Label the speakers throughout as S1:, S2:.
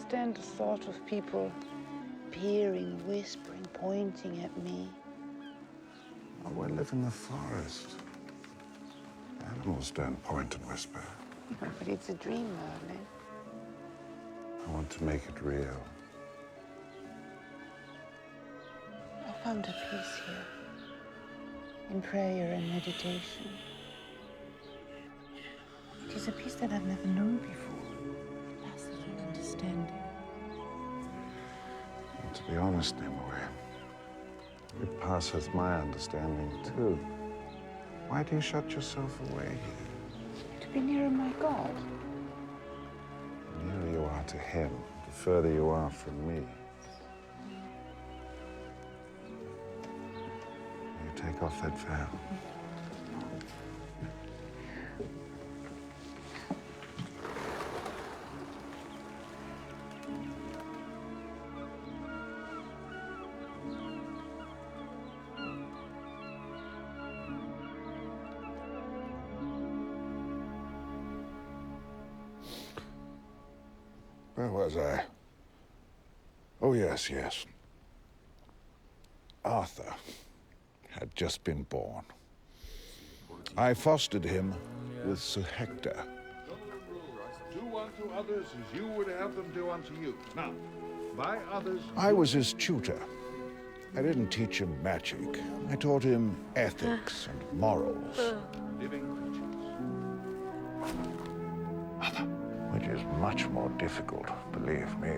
S1: stand the thought of people peering, whispering, pointing at me.
S2: Oh, we live in the forest. Animals don't point and whisper.
S1: No, but it's a dream, Merlin.
S2: I want to make it real.
S1: I found a peace here, in prayer and meditation. It is a peace that I've never known before. It passes all understanding.
S2: And to be honest, Nimue, it passes my understanding too. Why do you shut yourself away here?
S1: To be nearer my God.
S2: The nearer you are to him, the further you are from me. You take off that veil. Where was I? Oh, yes. Arthur had just been born. I fostered him with Sir Hector.
S3: Do unto others as you would have them do unto you. Now, by others...
S2: I was his tutor. I didn't teach him magic. I taught him ethics and morals.
S3: Living creatures.
S2: Which is much more difficult, believe me.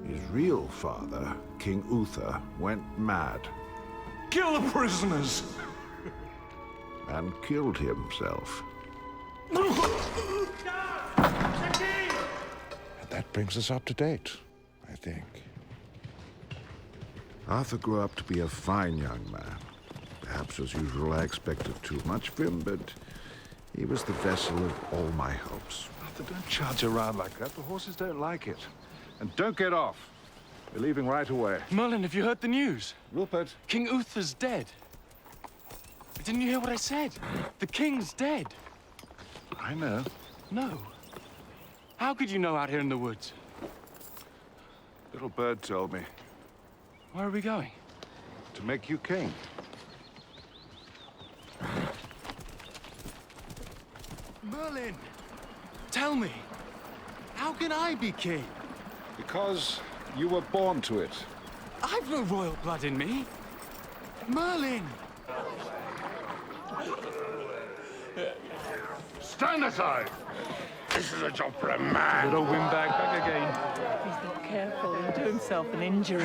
S2: His real father, King Uther, went mad.
S3: Kill the prisoners!
S2: And killed himself. And that brings us up to date, I think. Arthur grew up to be a fine young man. Perhaps, as usual, I expected too much of him, but he was the vessel of all my hopes.
S3: Arthur, don't charge around like that. The horses don't like it. And don't get off. We're leaving right away.
S4: Merlin, have you heard the news?
S3: Rupert.
S4: King Uther's dead. Didn't you hear what I said? The king's dead.
S3: I know.
S4: No. How could you know out here in the woods?
S3: Little bird told me.
S4: Where are we going?
S3: To make you king.
S4: Merlin! Tell me, how can I be king?
S3: Because you were born to it.
S4: I've no royal blood in me. Merlin!
S3: Stand aside! This is a job for a man.
S4: Little windbag back again.
S5: He's not careful, he'll do himself an injury.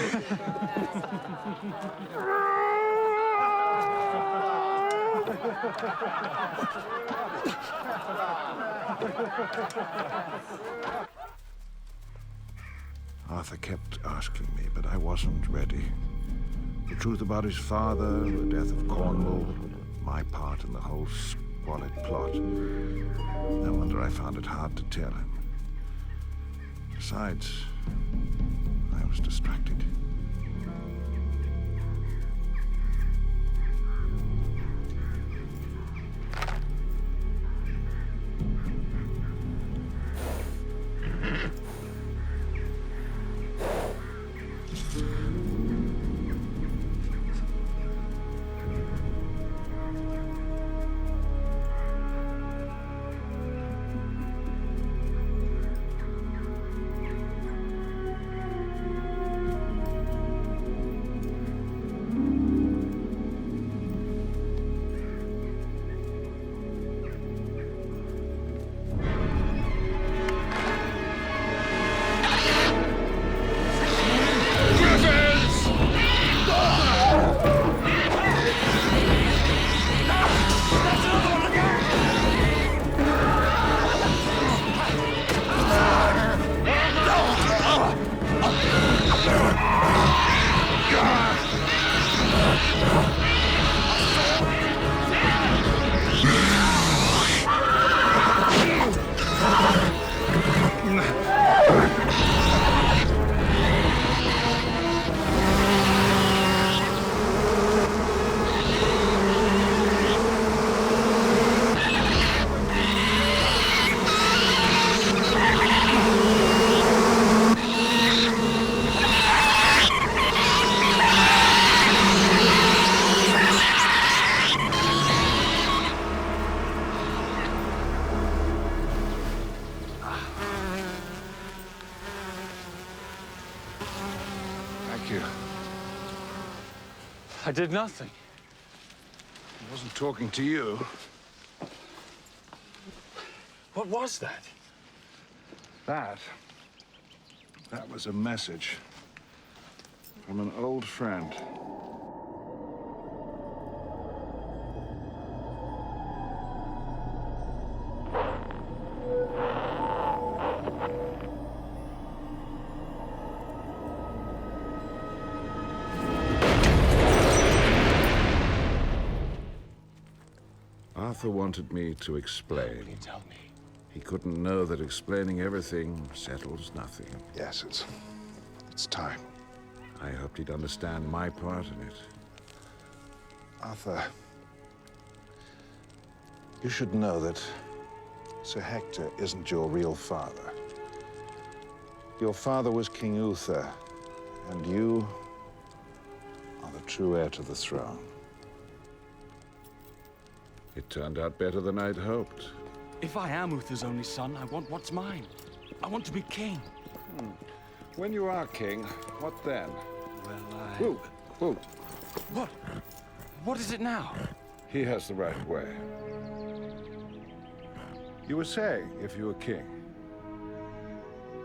S2: Arthur kept asking me, but I wasn't ready. The truth about his father, the death of Cornwall, my part in the whole squalid plot. No wonder I found it hard to tell him. Besides, I was distracted.
S4: I did nothing.
S2: He wasn't talking to you.
S4: What was that?
S2: That was a message from an old friend. Arthur wanted me to explain.
S4: Will you tell me?
S2: He couldn't know that explaining everything settles nothing.
S3: Yes, it's time.
S2: I hoped he'd understand my part in it.
S3: Arthur, you should know that Sir Hector isn't your real father. Your father was King Uther, and you are the true heir to the throne.
S2: It turned out better than I'd hoped.
S4: If I am Uther's only son, I want what's mine. I want to be king.
S2: When you are king, what then?
S4: Well,
S2: Who?
S4: What? What is it now?
S2: He has the right way. You were saying if you were king.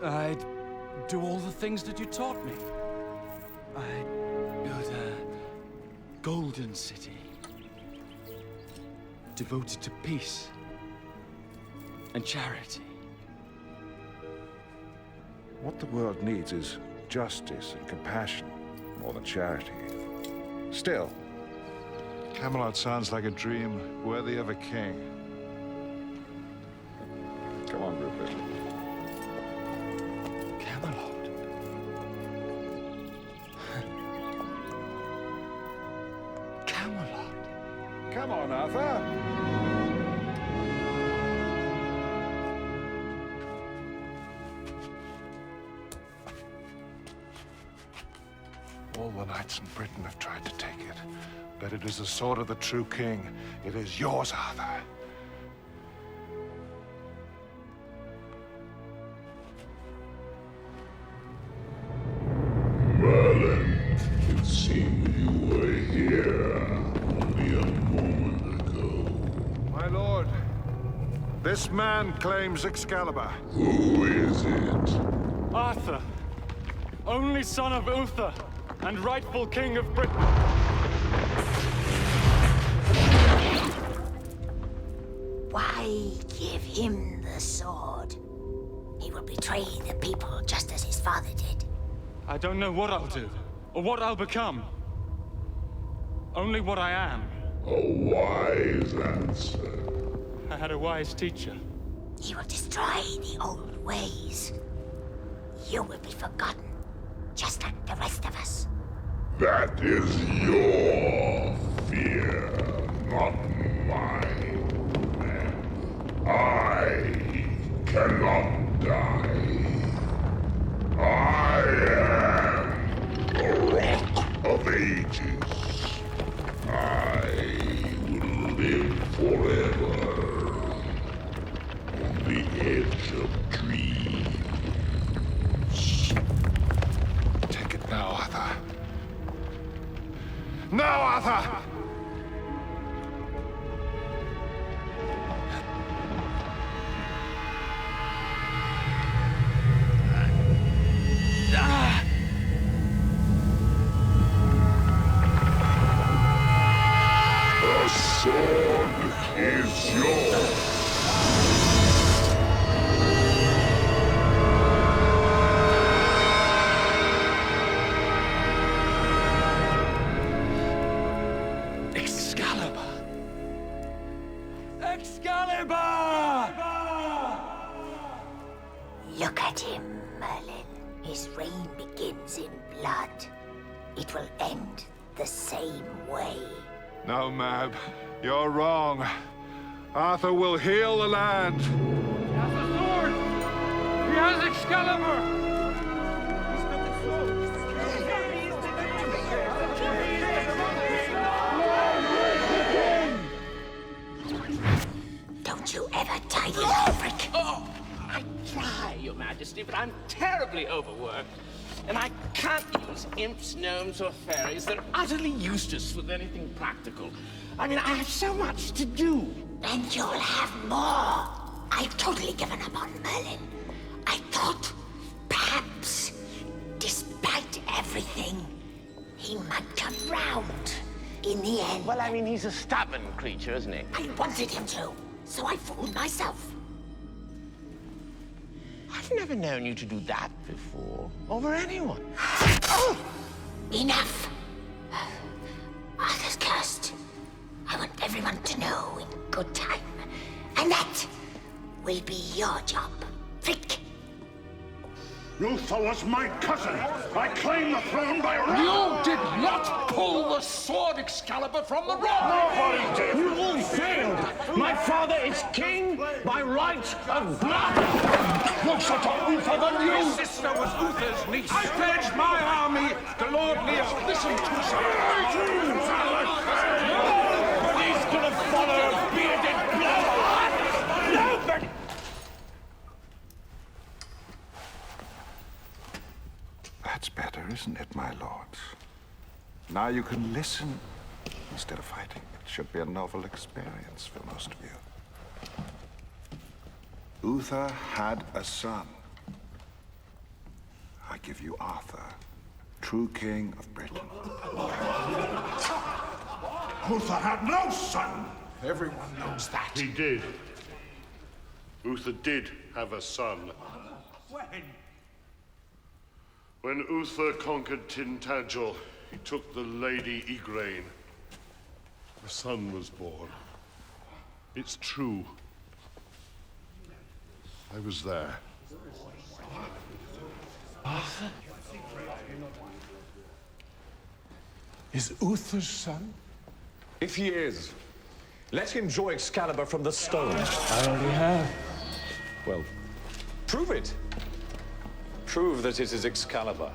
S4: I'd do all the things that you taught me. I'd build a golden city, devoted to peace and charity.
S2: What the world needs is justice and compassion more than charity. Still, Camelot sounds like a dream worthy of a king. Come on, Rupert.
S4: Camelot. Camelot.
S2: Come on, Arthur. All the knights in Britain have tried to take it, but it is the sword of the true king. It is yours, Arthur.
S6: Merlin, it seemed you were here only a moment ago.
S2: My lord, this man claims Excalibur.
S6: Who is it?
S4: Arthur, only son of Uther and rightful king of Britain.
S7: Why give him the sword? He will betray the people just as his father did.
S4: I don't know what I'll do, or what I'll become. Only what I am.
S6: A wise answer.
S4: I had a wise teacher.
S7: He will destroy the old ways. You will be forgotten, just like the rest of us.
S6: That is your fear, not mine. I cannot die. I am the Rock of Ages. I will live forever on the edge of dreams.
S2: Take it now, Arthur. Now, Arthur!
S6: The sword is yours.
S4: Excalibur! Excalibur!
S7: Look at him, Merlin. His reign begins in blood. It will end the same way.
S2: No, Mab, you're wrong. Arthur will heal the land.
S4: He has the sword! He has Excalibur!
S7: Don't you ever tidy up, Frick.
S8: I try, Your Majesty, but I'm terribly overworked. And I can't use imps, gnomes, or fairies. They're utterly useless with anything practical. I mean, I have so much to do.
S7: And you'll have more. I've totally given up on Merlin. I thought, perhaps, despite everything, he might come round in the end.
S8: Well, I mean, he's a stubborn creature, isn't he?
S7: I wanted him to, so I fooled myself.
S8: I've never known you to do that before. Over anyone.
S7: Oh! Enough! Arthur's cursed. I want everyone to know in good time. And that will be your job, Frick.
S6: Uther was my cousin. I claim the throne by right.
S4: You did not pull the sword Excalibur from the rock!
S6: Nobody did.
S9: You all failed! My father is king by right of blood!
S6: Closer to Uther than you.
S4: Your sister was Uther's niece. I pledged my army to Lord Leo. Listen to
S9: But he's gonna follow bearded blood! Nobody!
S2: That's better, isn't it, my lords? Now you can listen instead of fighting. It should be a novel experience for most of you. Uther had a son. I give you Arthur, true king of Britain.
S6: Uther had no son.
S4: Everyone knows that.
S6: He did. Uther did have a son. When Uther conquered Tintagel, he took the Lady Igraine. A son was born. It's true. I was there.
S9: Arthur? Is Uther's son?
S10: If he is, let him draw Excalibur from the stone.
S9: I already have.
S10: Well, prove it. Prove that it is Excalibur.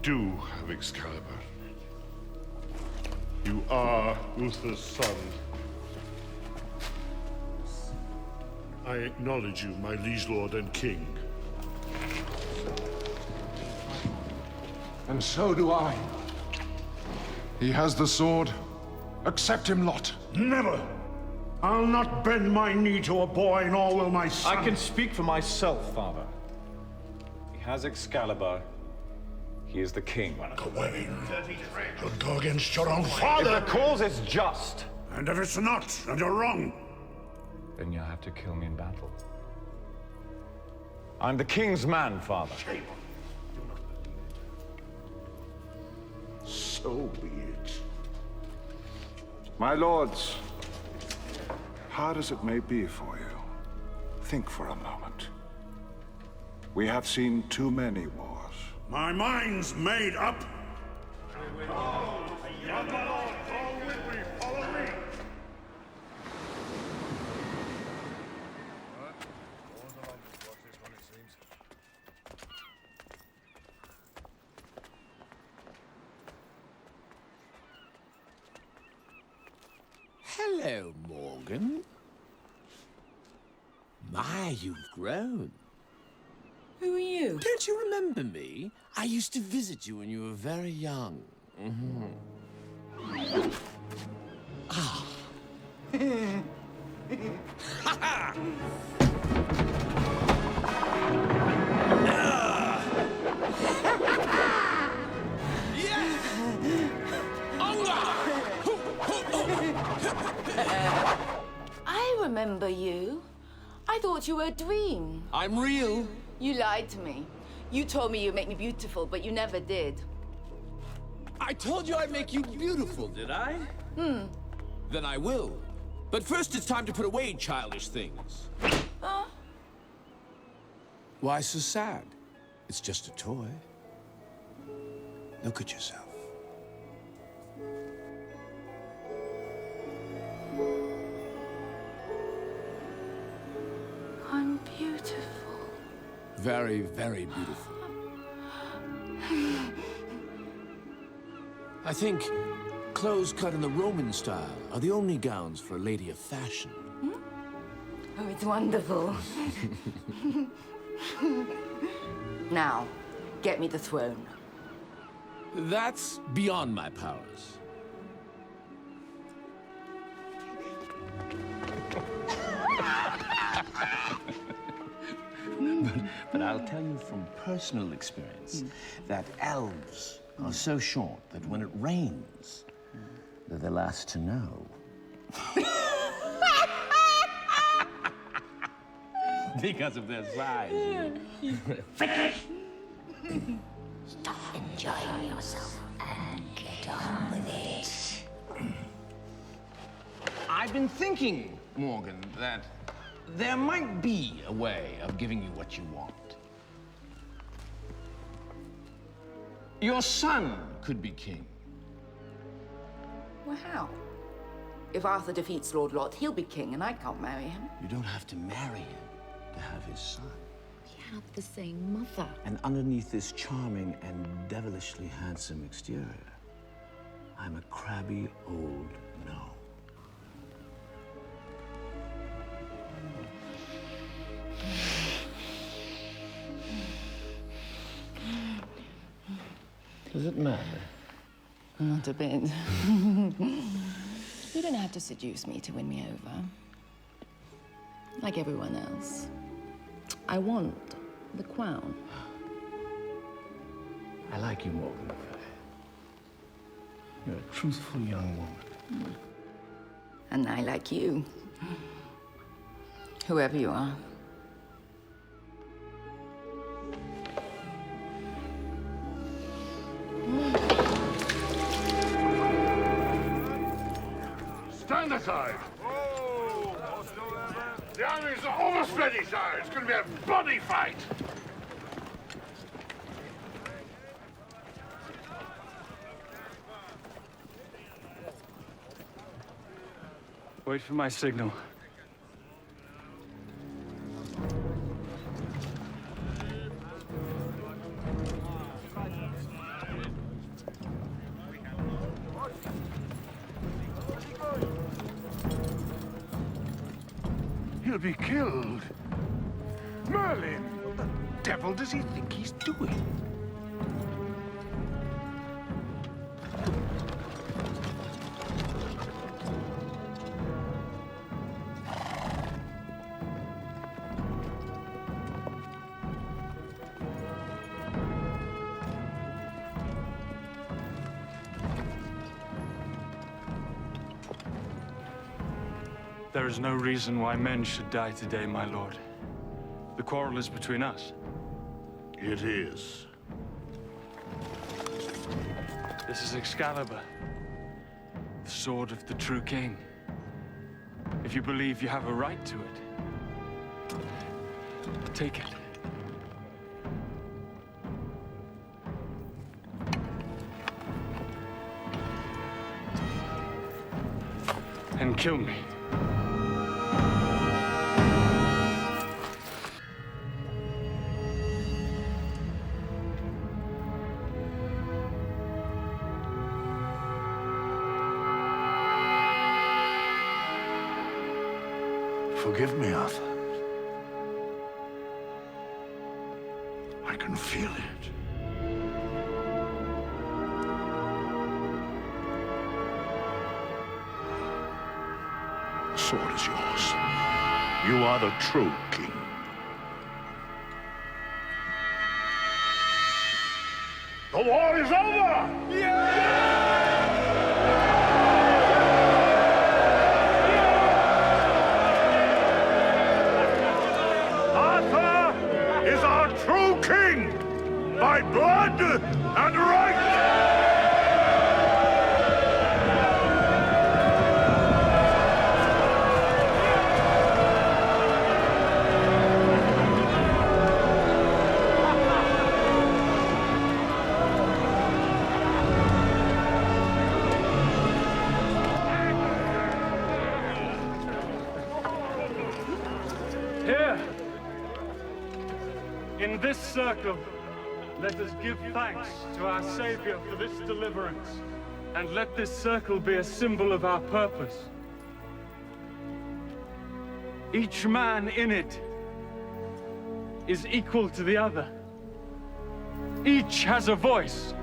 S6: Do have Excalibur. You are Uther's son. I acknowledge you, my liege lord and king.
S11: And so do I. He has the sword. Accept him, Lot.
S6: Never! I'll not bend my knee to a boy, nor will my son.
S10: I can speak for myself, father. He has Excalibur. He is the king.
S6: Gawain, don't go against your own father!
S10: If the cause is just,
S6: And if it's not, and you're wrong,
S10: then you'll have to kill me in battle. I'm the king's man, father.
S6: so be it.
S2: My lords, hard as it may be for you, think for a moment. We have seen too many wars.
S6: My mind's made up.
S8: Hello, Morgan. My, you've grown.
S5: Who are you?
S8: Don't you remember me? I used to visit you when you were very young. Ah.
S5: I remember you. I thought you were a dream.
S8: I'm real.
S5: You lied to me. You told me you'd make me beautiful, but you never did.
S8: I told you I'd make you beautiful, did I? Then I will. But first it's time to put away childish things.
S12: Why so sad? It's just a toy. Look at yourself.
S5: I'm beautiful.
S12: Very, very beautiful. I think clothes cut in the Roman style are the only gowns for a lady of fashion.
S5: Oh, it's wonderful. Now, get me the throne.
S12: That's beyond my powers.
S8: But I'll tell you from personal experience that elves are so short that when it rains, they're the last to know. Because of their size.
S7: Stop enjoying yourself and get on with it.
S8: I've been thinking, Morgan, that there might be a way of giving you what you want. Your son could be king.
S5: Well, how? If Arthur defeats Lord Lot, he'll be king, and I can't marry him.
S8: You don't have to marry him to have his son.
S13: We have the same mother.
S8: And underneath this charming and devilishly handsome exterior, I'm a crabby old gnome. Does it matter?
S5: Not a bit. You don't have to seduce me to win me over. Like everyone else. I want the crown.
S8: I like you, Morgan. You're a truthful young woman.
S5: And I like you. Whoever you are.
S6: Stand aside! The armies are almost ready, sire. It's going to be a bloody fight.
S4: Wait for my signal.
S6: He'll be killed. Merlin! What the devil does he think he's doing?
S4: There is no reason why men should die today, my lord. The quarrel is between us.
S6: It is.
S4: This is Excalibur, the sword of the true king. If you believe you have a right to it, take it. And kill me.
S6: Forgive me, Arthur. I can feel it. The sword is yours. You are the true king. The war is over! Arthur is our true king, by blood and right!
S4: In this circle, let us give thanks to our Savior for this deliverance, and let this circle be a symbol of our purpose. Each man in it is equal to the other. Each has a voice,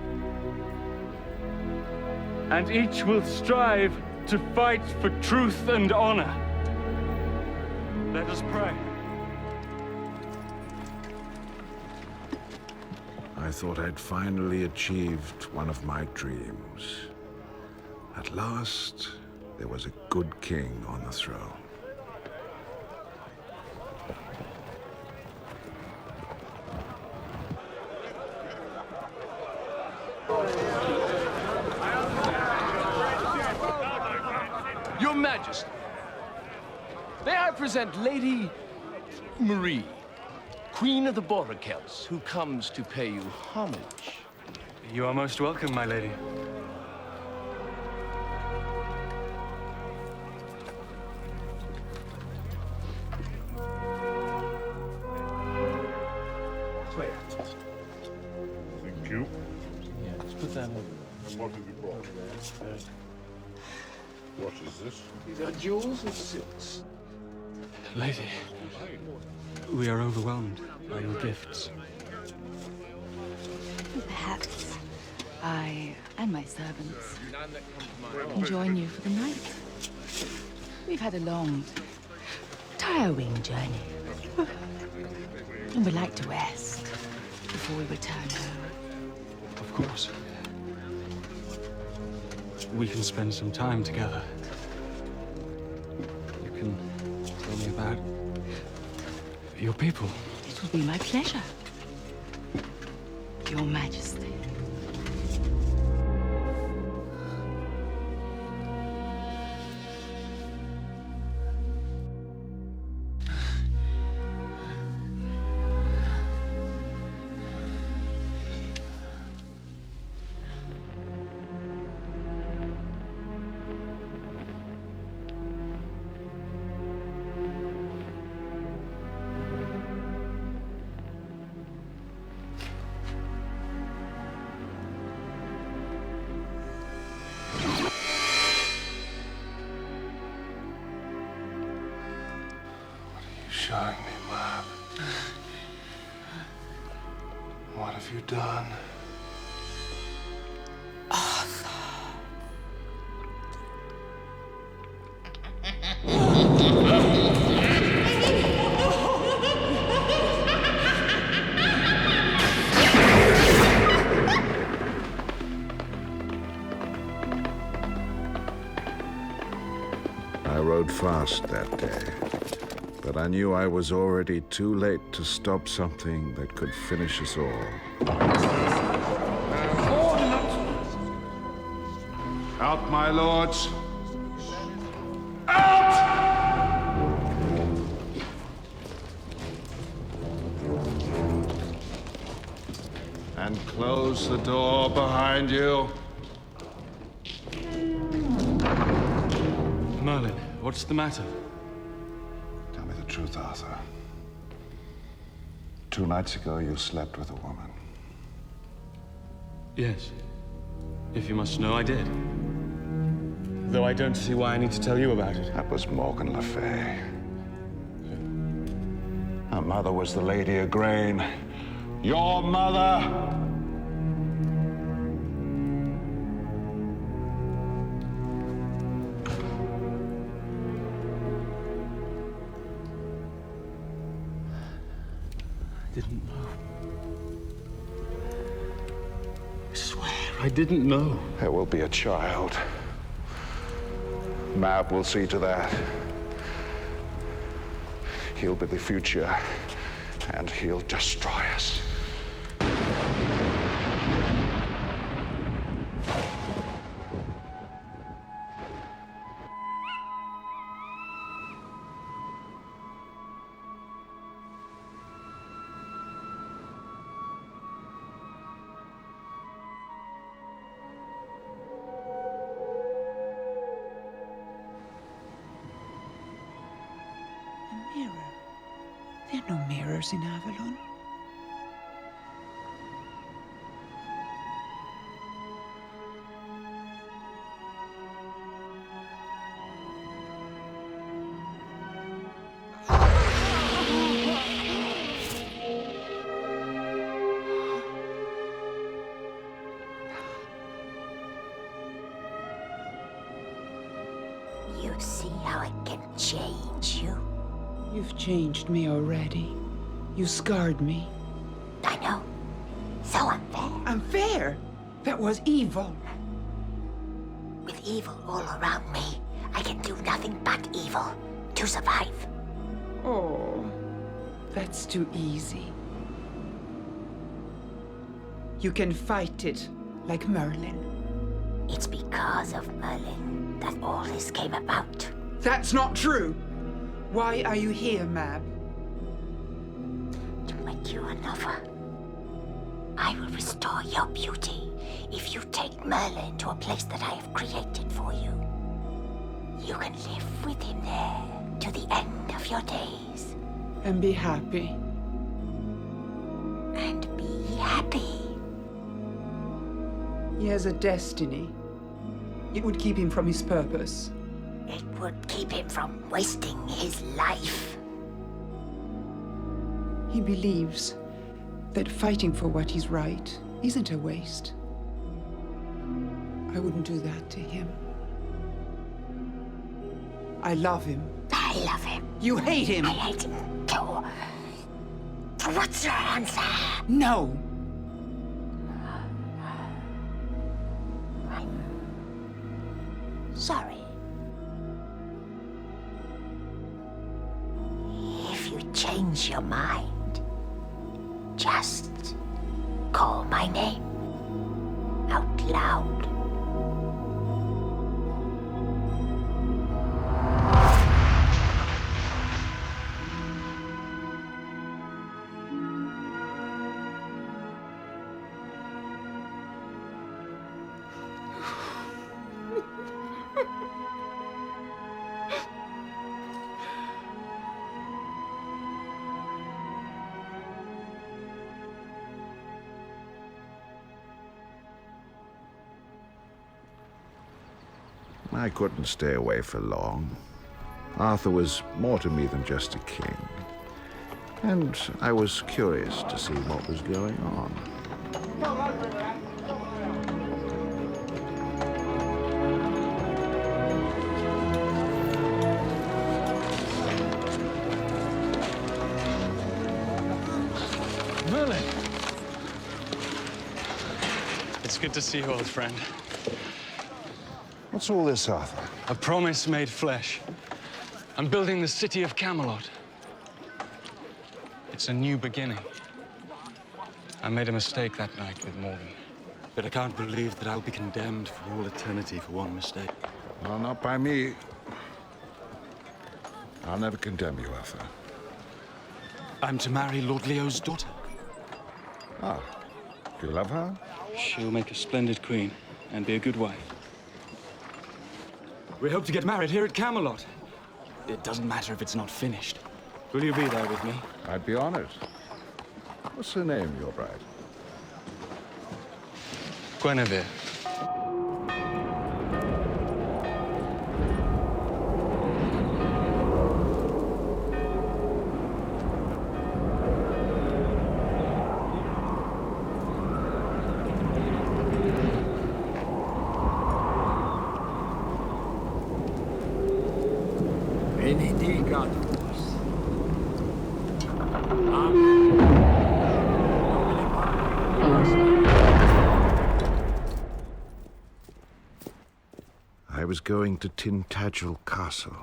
S4: and each will strive to fight for truth and honor. Let us pray.
S2: I thought I'd finally achieved one of my dreams. At last, there was a good king on the throne.
S12: Your Majesty, may I present Lady Marie, Queen of the Border Celts, who comes to pay you homage.
S4: You are most welcome, my lady.
S6: Thank you.
S12: Yeah, let's put that over.
S6: And what have you brought? What is this?
S12: These are jewels and silks.
S4: Lady, we are overwhelmed by your gifts.
S13: Perhaps I and my servants can join you for the night. We've had a long, tiring journey. And we'd like to rest before we return home.
S4: Of course. We can spend some time together. You can tell me about your people.
S13: It will be my pleasure, Your Majesty.
S11: Showing me, Mab. What have you done?
S2: I rode fast that day, but I knew I was already too late to stop something that could finish us all.
S3: Out, my lords. And close the door behind you.
S4: Merlin, what's the matter?
S3: Tell me the truth, Arthur. 2 nights ago, you slept with a woman.
S4: Yes. If you must know, I did. Though I don't see why I need to tell you about it.
S3: That was Morgan Le Fay. Her mother was the Lady Igraine. Your mother!
S4: I didn't know. I swear, I didn't know.
S3: There will be a child. Mab will see to that. He'll be the future, and he'll destroy us.
S1: A mirror. There are no mirrors in Avalon.
S7: how I can change you?
S1: You've changed me already. You scarred me.
S7: I know. So unfair.
S1: Unfair? That was evil.
S7: With evil all around me, I can do nothing but evil to survive.
S1: Oh, that's too easy. You can fight it like Merlin.
S7: It's because of Merlin that all this came about.
S1: That's not true. Why are you here, Mab?
S7: To make you an offer. I will restore your beauty if you take Merlin to a place that I have created for you. You can live with him there to the end of your days.
S1: And be happy.
S7: And be happy.
S1: He has a destiny. It would keep him from his purpose.
S7: It would keep him from wasting his life.
S1: He believes that fighting for what is right isn't a waste. I wouldn't do that to him. I love him.
S7: I love him.
S1: You hate him.
S7: I hate him too. So what's your answer?
S1: No.
S7: I'm sorry. If you change your mind, just call my name out loud.
S2: I couldn't stay away for long. Arthur was more to me than just a king. And I was curious to see what was going on.
S4: Merlin! It's good to see you, old friend.
S3: What's all this, Arthur?
S4: A promise made flesh. I'm building the city of Camelot. It's a new beginning. I made a mistake that night with Morgan. But I can't believe that I'll be condemned for all eternity for one mistake.
S2: Well, not by me. I'll never condemn you, Arthur.
S4: I'm to marry Lord Leo's daughter.
S2: Ah, do you love her?
S4: She'll make a splendid queen and be a good wife. We hope to get married here at Camelot. It doesn't matter if it's not finished. Will you be there with me?
S2: I'd be honored. What's her name, your bride?
S4: Guinevere.
S2: I was going to Tintagel Castle.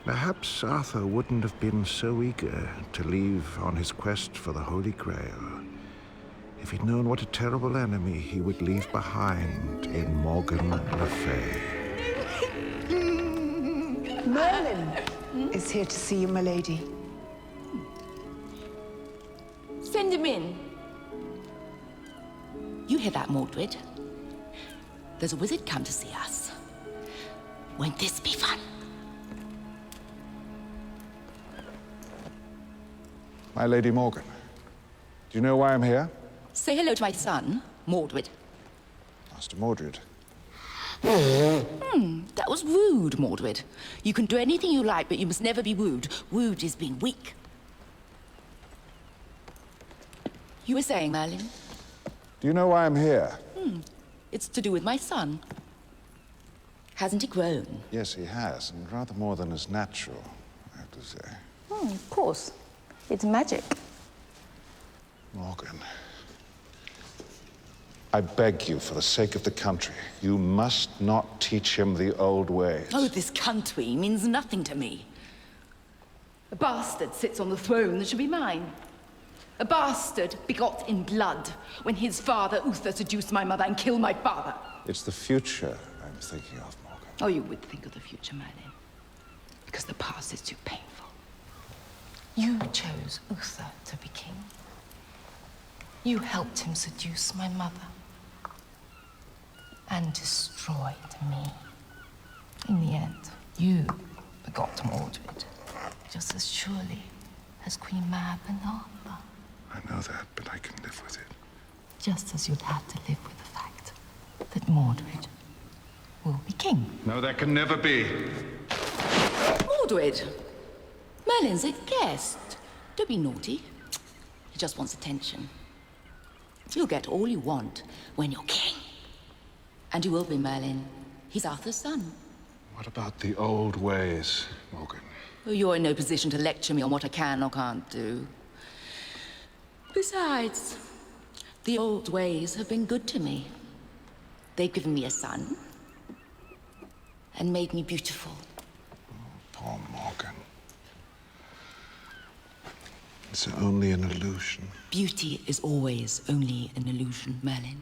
S2: Perhaps Arthur wouldn't have been so eager to leave on his quest for the Holy Grail if he'd known what a terrible enemy he would leave behind in Morgan Le Fay.
S1: Merlin is here to see you, my lady.
S5: Send him in.
S13: You hear that, Mordred? There's a wizard come to see us. Won't this be fun?
S3: My Lady Morgan, do you know why I'm here?
S13: Say hello to my son, Mordred.
S3: Master Mordred.
S13: That was rude, Mordred. You can do anything you like, but you must never be wooed. Wooed is being weak. You were saying, Merlin?
S3: Do you know why I'm here?
S13: It's to do with my son.
S5: Hasn't he grown?
S3: Yes, he has, and rather more than is natural, I have to say.
S5: Oh, of course. It's magic.
S3: Morgan, I beg you, for the sake of the country, you must not teach him the old ways.
S5: Oh, this country means nothing to me.
S13: A bastard sits on the throne that should be mine. A bastard begot in blood when his father, Uther, seduced my mother and killed my father.
S3: It's the future I'm thinking of, Morgan.
S13: Oh, you would think of the future, Merlin. Because the past is too painful. You chose Uther to be king. You helped him seduce my mother. And destroyed me. In the end, you begot Mordred. Just as surely as Queen Mab and Arthur.
S3: I know that, but I can live with it.
S13: Just as you'd have to live with the fact that Mordred will be king.
S3: No, that can never be.
S5: Mordred! Merlin's a guest. Don't be naughty. He just wants attention. You'll get all you want when you're king. And you will be, Merlin. He's Arthur's son.
S3: What about the old ways, Morgan?
S5: Well, you're in no position to lecture me on what I can or can't do. Besides, the old ways have been good to me. They've given me a son and made me beautiful.
S3: Poor Morgan. It's only an illusion.
S5: Beauty is always only an illusion, Merlin.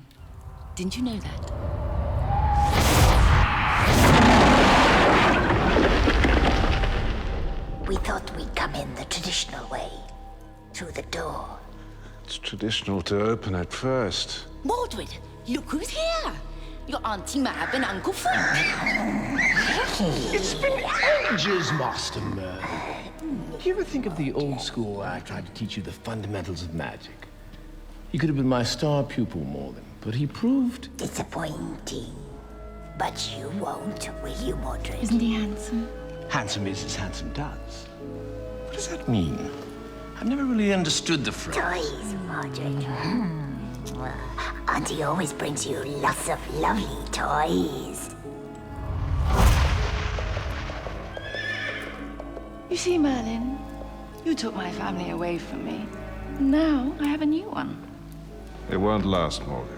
S5: Didn't you know that?
S7: We thought we'd come in the traditional way, through the door.
S3: It's traditional to open it first.
S5: Mordred, look who's here! Your Auntie Mab and Uncle Frank.
S12: It's been ages, Master Merlin. Do you ever think of the old school where I tried to teach you the fundamentals of magic? He could have been my star pupil, Morgan, but he proved...
S7: Disappointing. But you won't, will you, Mordred?
S13: Isn't he handsome?
S12: Handsome is as handsome does. What does that mean? I've never really understood the phrase.
S7: Toys, Mordred. Well, Auntie always brings you lots of lovely toys.
S13: You see, Merlin, you took my family away from me. Now I have a new one.
S3: It won't last, Morgan.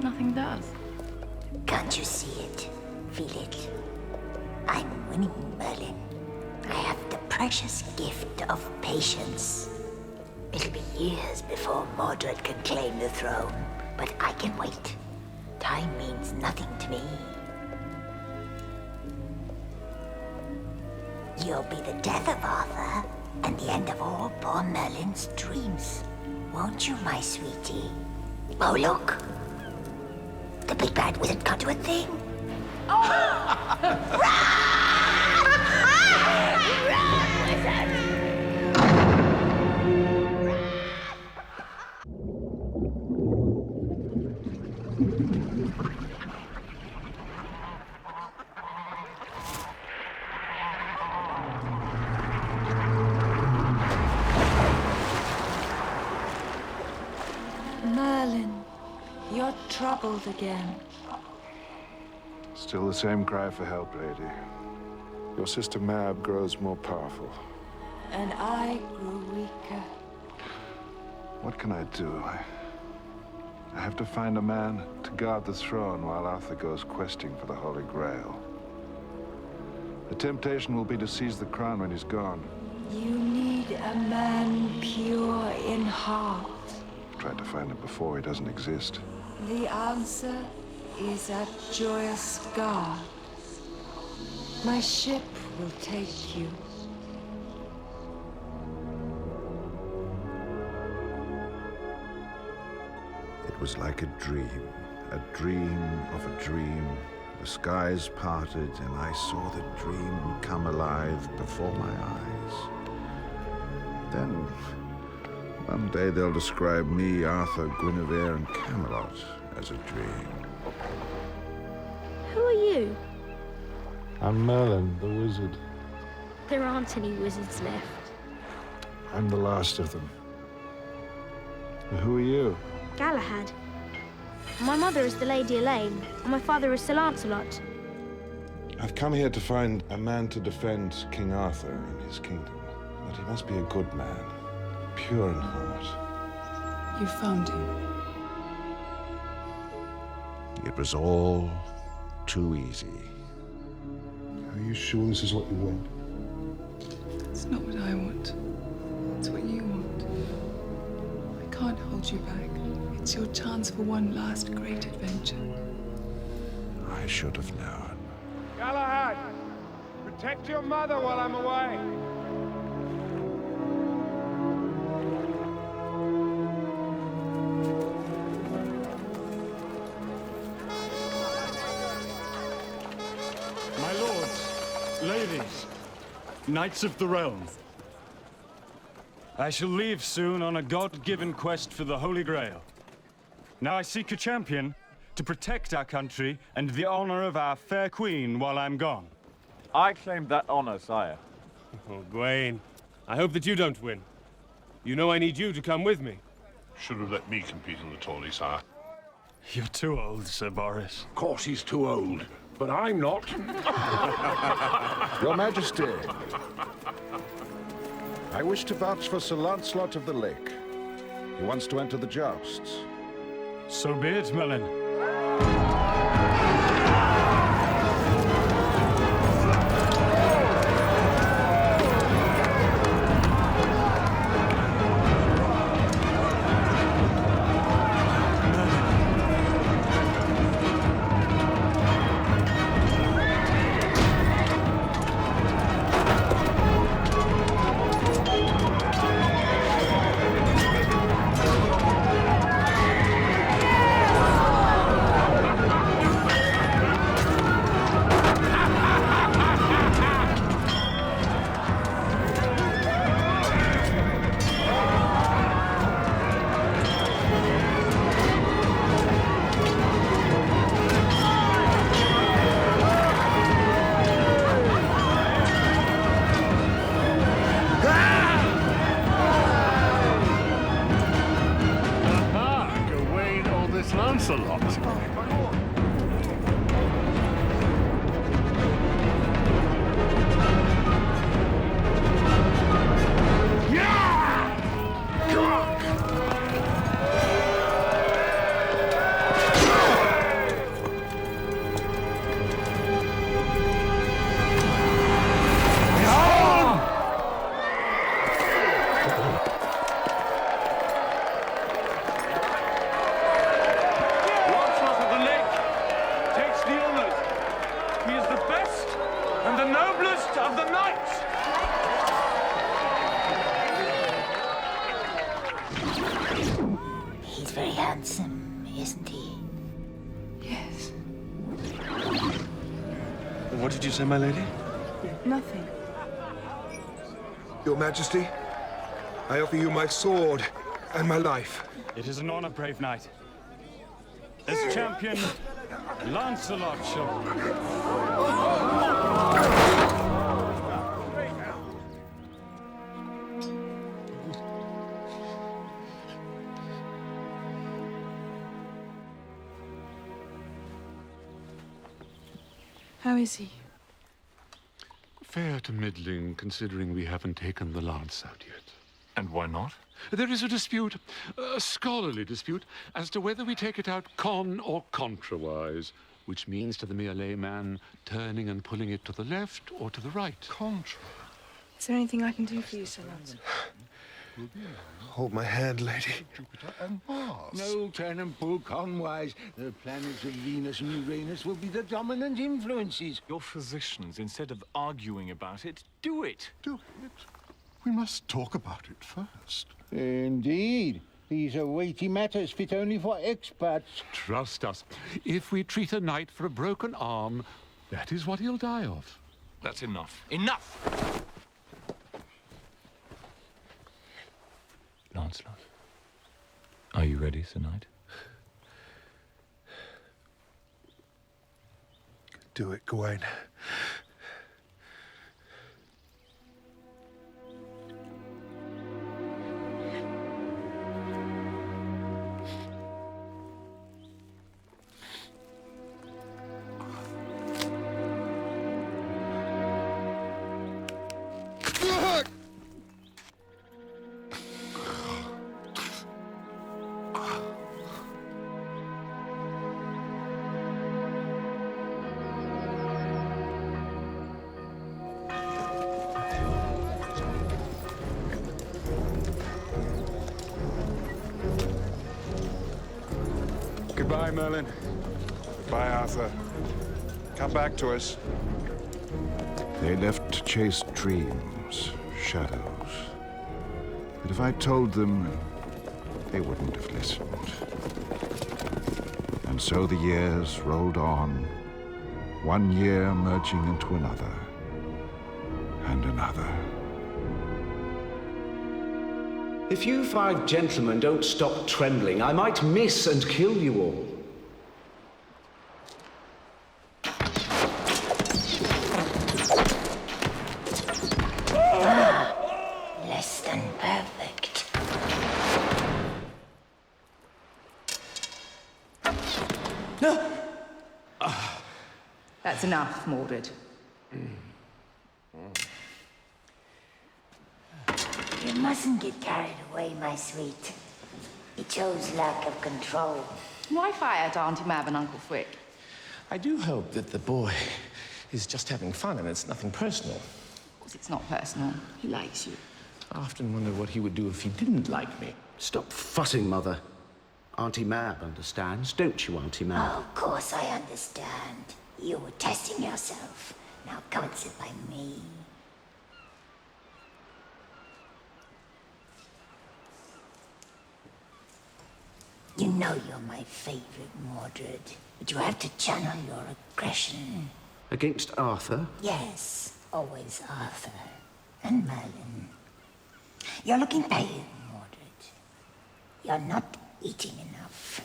S13: Nothing does.
S7: Can't you see it? Feel it? I'm winning, Merlin. I have the precious gift of patience. It'll be years before Mordred can claim the throne, but I can wait. Time means nothing to me. You'll be the death of Arthur and the end of all poor Merlin's dreams. Won't you, my sweetie? Oh, look! The big bad wizard can't do a thing.
S1: Merlin, you're troubled again.
S3: Still the same cry for help, lady. Your sister Mab grows more powerful.
S1: And I grew weaker.
S3: What can I do? I have to find a man to guard the throne while Arthur goes questing for the Holy Grail. The temptation will be to seize the crown when he's gone.
S1: You need a man pure in heart.
S3: I've tried to find him before. He doesn't exist.
S1: The answer is at Joyous Gard. My ship will take you.
S2: It was like a dream of a dream. The skies parted, and I saw the dream come alive before my eyes. Then, one day they'll describe me, Arthur, Guinevere, and Camelot as a dream.
S14: Who are you?
S3: I'm Merlin, the wizard.
S14: There aren't any wizards left.
S3: I'm the last of them. And who are you?
S14: Galahad. My mother is the Lady Elaine, and my father is Sir Lancelot.
S3: I've come here to find a man to defend King Arthur in his kingdom. But he must be a good man, pure in heart.
S1: You found him.
S2: It was all too easy.
S11: Are you sure this is what you want?
S1: It's not what I want. It's what you want. I can't hold you back. It's your chance for one last great adventure.
S2: I should have known.
S9: Galahad, protect your mother while I'm away.
S4: My lords, ladies, knights of the realm. I shall leave soon on a God-given quest for the Holy Grail. Now I seek a champion to protect our country and the honor of our fair queen while I'm gone.
S10: I claim that honor, sire.
S15: Oh, Gawain, I hope that you don't win. You know I need you to come with me.
S6: Should have let me compete in the tourney, sire.
S4: You're too old, Sir Boris.
S16: Of course he's too old, but I'm not.
S2: Your Majesty, I wish to vouch for Sir Lancelot of the Lake. He wants to enter the jousts.
S4: So be it, Merlin.
S6: Lancelot.
S7: He's very handsome, isn't he?
S1: Yes.
S15: What did you say, my lady?
S1: Nothing.
S17: Your Majesty, I offer you my sword and my life.
S4: It is an honor, brave knight. As champion, Lancelot shall...
S1: How is he?
S18: Fair to middling, considering we haven't taken the lance out yet. And why not? There is a dispute, a scholarly dispute, as to whether we take it out con or contrawise, which means to the mere layman turning and pulling it to the left or to the right.
S17: Contra.
S1: Is there anything I can do for you, Sir Lancelot?
S17: Hold my hand, lady.
S16: Jupiter and Mars. No turn and pull conwise. The planets of Venus and Uranus will be the dominant influences.
S10: Your physicians, instead of arguing about it, do it.
S11: Do it? We must talk about it first.
S16: Indeed. These are weighty matters fit only for experts.
S18: Trust us. If we treat a knight for a broken arm, that is what he'll die of.
S10: That's enough. Enough! Lancelot, are you ready, Sir Knight?
S17: Do it, Gawain.
S3: Goodbye, Merlin. Goodbye, Arthur. Come back to us.
S2: They left to chase dreams, shadows. But if I told them, they wouldn't have listened. And so the years rolled on, one year merging into another, and another.
S9: If you 5 gentlemen don't stop trembling, I might miss and kill you all.
S7: Less than perfect.
S5: That's enough, Mordred.
S7: You mustn't get carried away, my sweet. It shows lack of control.
S5: Why fire at Auntie Mab and Uncle Frick?
S12: I do hope that the boy is just having fun and it's nothing personal.
S5: Of course it's not personal. He likes you.
S12: I often wonder what he would do if he didn't like me.
S9: Stop fussing, Mother. Auntie Mab understands, don't you, Auntie Mab?
S7: Oh, of course I understand. You were testing yourself. Now come and sit by me. You know you're my favorite, Mordred, but you have to channel your aggression.
S9: Against Arthur?
S7: Yes, always Arthur and Merlin. You're looking pale, Mordred. You're not eating enough.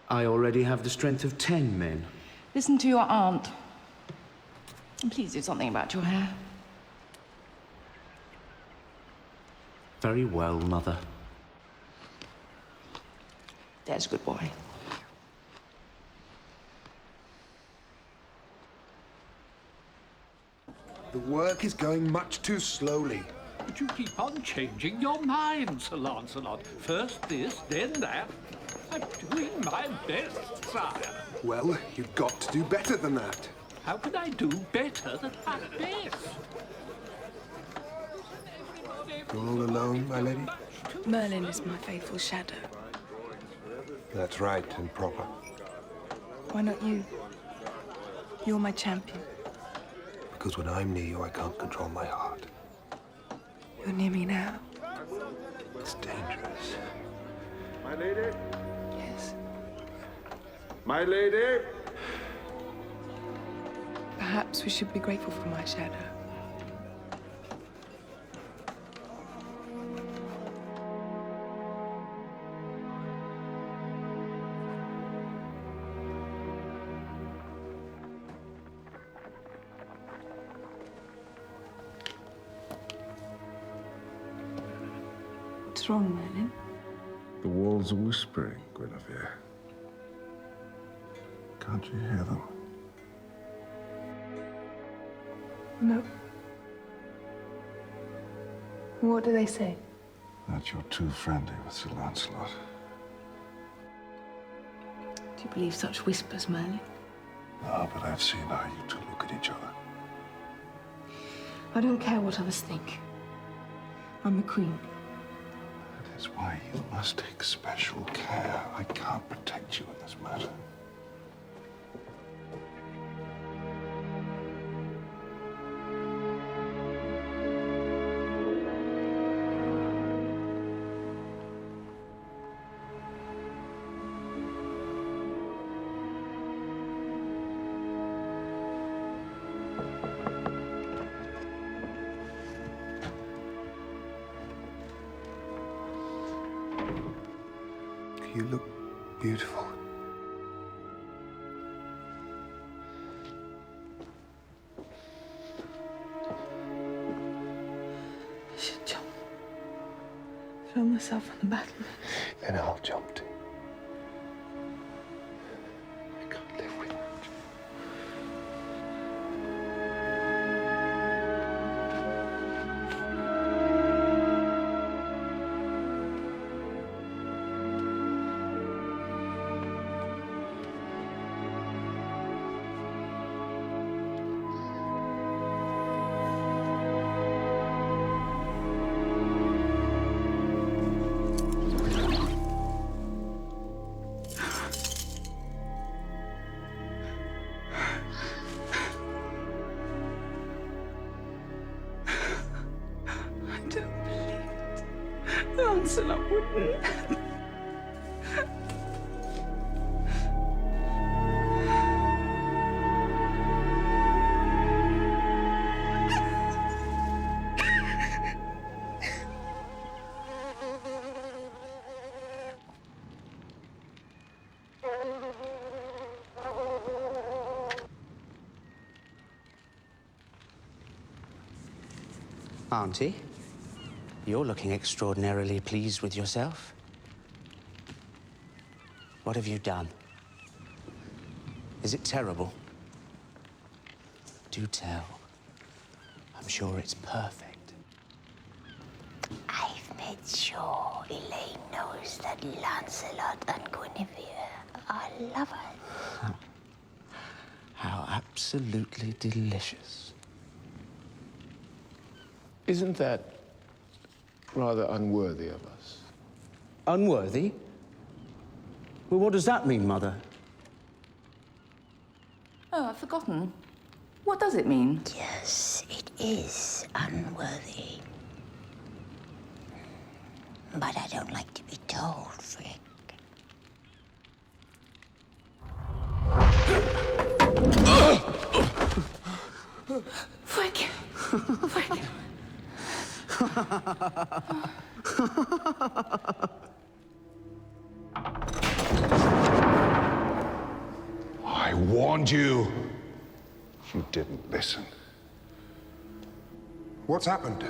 S9: I already have the strength of 10 men.
S5: Listen to your aunt. And please do something about your hair.
S9: Very well, Mother.
S5: There's a good boy.
S17: The work is going much too slowly.
S19: But you keep on changing your mind, Sir Lancelot. First this, then that. I'm doing my best, sire.
S17: Well, you've got to do better than that.
S19: How can I do better than my best?
S17: You're all alone, my lady?
S1: Merlin is my faithful shadow.
S17: That's right and proper.
S1: Why not you? You're my champion.
S17: Because when I'm near you, I can't control my heart.
S1: You're near me now.
S17: It's dangerous.
S3: My lady?
S1: Yes.
S3: My lady?
S1: Perhaps we should be grateful for my shadow. What's wrong, Merlin?
S2: The walls are whispering, Guinevere. Can't you hear them?
S1: No. What do they say?
S2: That you're too friendly with Sir Lancelot.
S1: Do you believe such whispers, Merlin?
S2: No, but I've seen how you two look at each other.
S1: I don't care what others think. I'm a queen.
S2: That is why you must take special care. I can't protect you in this matter.
S17: You look beautiful.
S1: I should jump. Throw myself on the battle.
S17: Then I'll jump too. I can't live without you.
S1: don't believe it. Lancelot wouldn't.
S20: Auntie, you're looking extraordinarily pleased with yourself. What have you done? Is it terrible? Do tell. I'm sure it's perfect.
S7: I've made sure Elaine knows that Lancelot and Guinevere are lovers.
S20: How absolutely delicious.
S12: Isn't that rather unworthy of us?
S20: Unworthy? Well, what does that mean, Mother?
S5: Oh, I've forgotten. What does it mean?
S7: Yes, it is unworthy. But I don't like to be told, Frick.
S5: Frick! Frick!
S3: I warned you. You didn't listen.
S17: What's happened?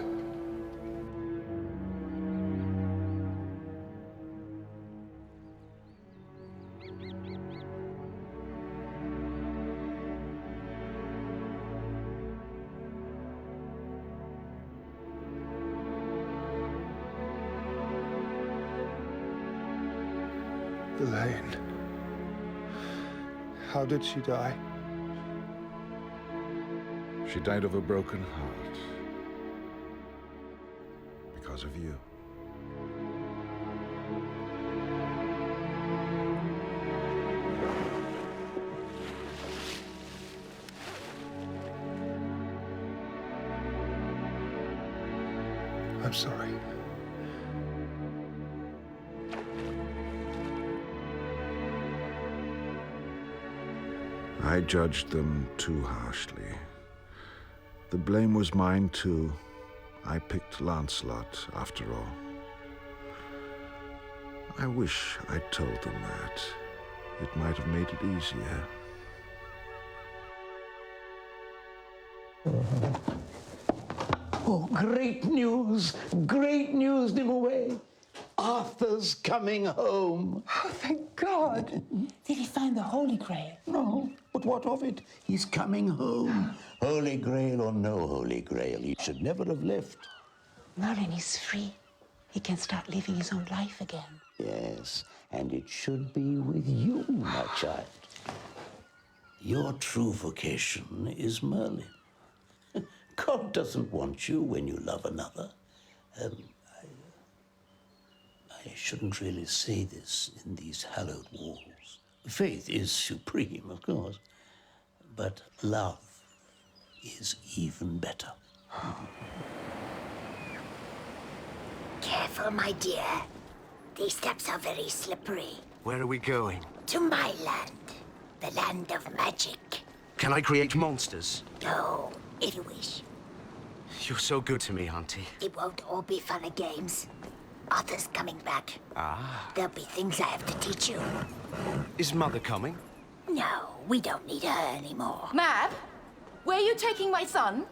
S17: Elaine. How did she die?
S2: She died of a broken heart. Because of you.
S17: I'm sorry.
S2: I judged them too harshly. The blame was mine too. I picked Lancelot, after all. I wish I'd told them that. It might have made it easier.
S9: Oh, great news! Great news, Nimue! Arthur's coming home.
S16: Oh, thank God. Did he find the Holy Grail?
S9: No, but what of it? He's coming home. Holy Grail or no Holy Grail, he should never have left.
S16: Merlin is free. He can start living his own life again.
S9: Yes, and it should be with you, my child. Your true vocation is Merlin. God doesn't want you when you love another. I shouldn't really say this in these hallowed walls. Faith is supreme, of course, but love is even better.
S7: Careful, my dear. These steps are very slippery.
S20: Where are we going?
S7: To my land, the land of magic.
S20: Can I create monsters?
S7: No, if you wish.
S20: You're so good to me, Auntie.
S7: It won't all be fun and games. Arthur's coming back.
S20: Ah.
S7: There'll be things I have to teach you.
S20: Is Mother coming?
S7: No, we don't need her anymore.
S5: Mab, where are you taking my son?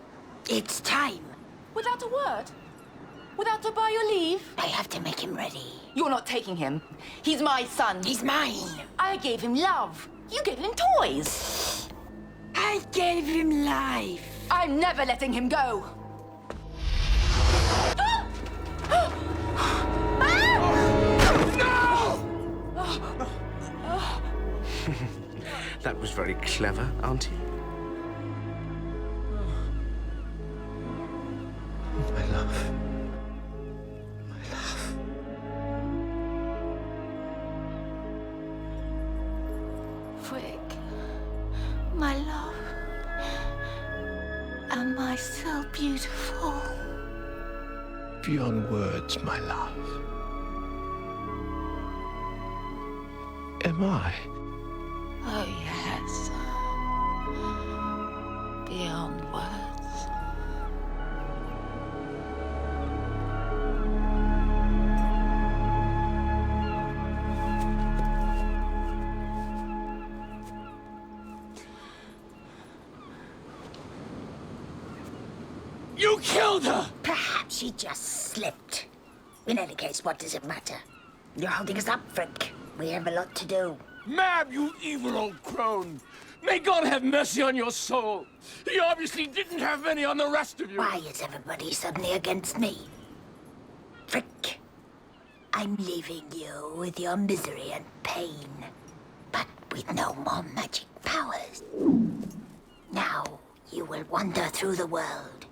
S7: It's time.
S5: Without a word? Without to buy your leave?
S7: I have to make him ready.
S5: You're not taking him. He's my son.
S7: He's mine.
S5: I gave him love. You gave him toys.
S7: I gave him life.
S5: I'm never letting him go.
S20: That was very clever, Auntie.
S17: My love. My love.
S7: Frick, my love. Am I so beautiful?
S12: beyond words, my love. Am I?
S5: Oh, yes. Beyond words.
S7: You killed her! Perhaps she just slipped. In any case, what does it matter? You're holding us up, Frick. We have a lot to do.
S19: Mab, you evil old crone! May God have mercy on your soul! He obviously didn't have any on the rest of you!
S7: Why is everybody suddenly against me? Frick, I'm leaving you with your misery and pain, but with no more magic powers. Now you will wander through the world,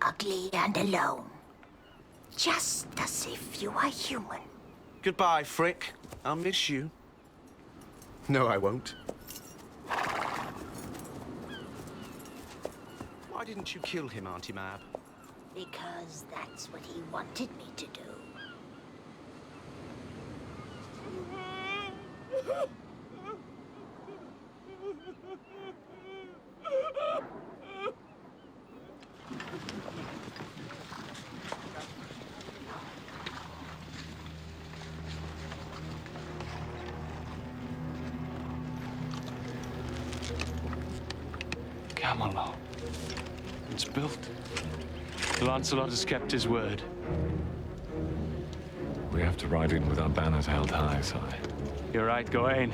S7: ugly and alone, just as if you are human.
S20: Goodbye, Frick. I'll miss you. No, I won't. Why didn't you kill him, Auntie Mab?
S7: Because that's what he wanted me to do.
S4: Camelot. It's built. Lancelot has kept his word.
S18: We have to ride in with our banners held high, sire.
S4: You're right, Gawain.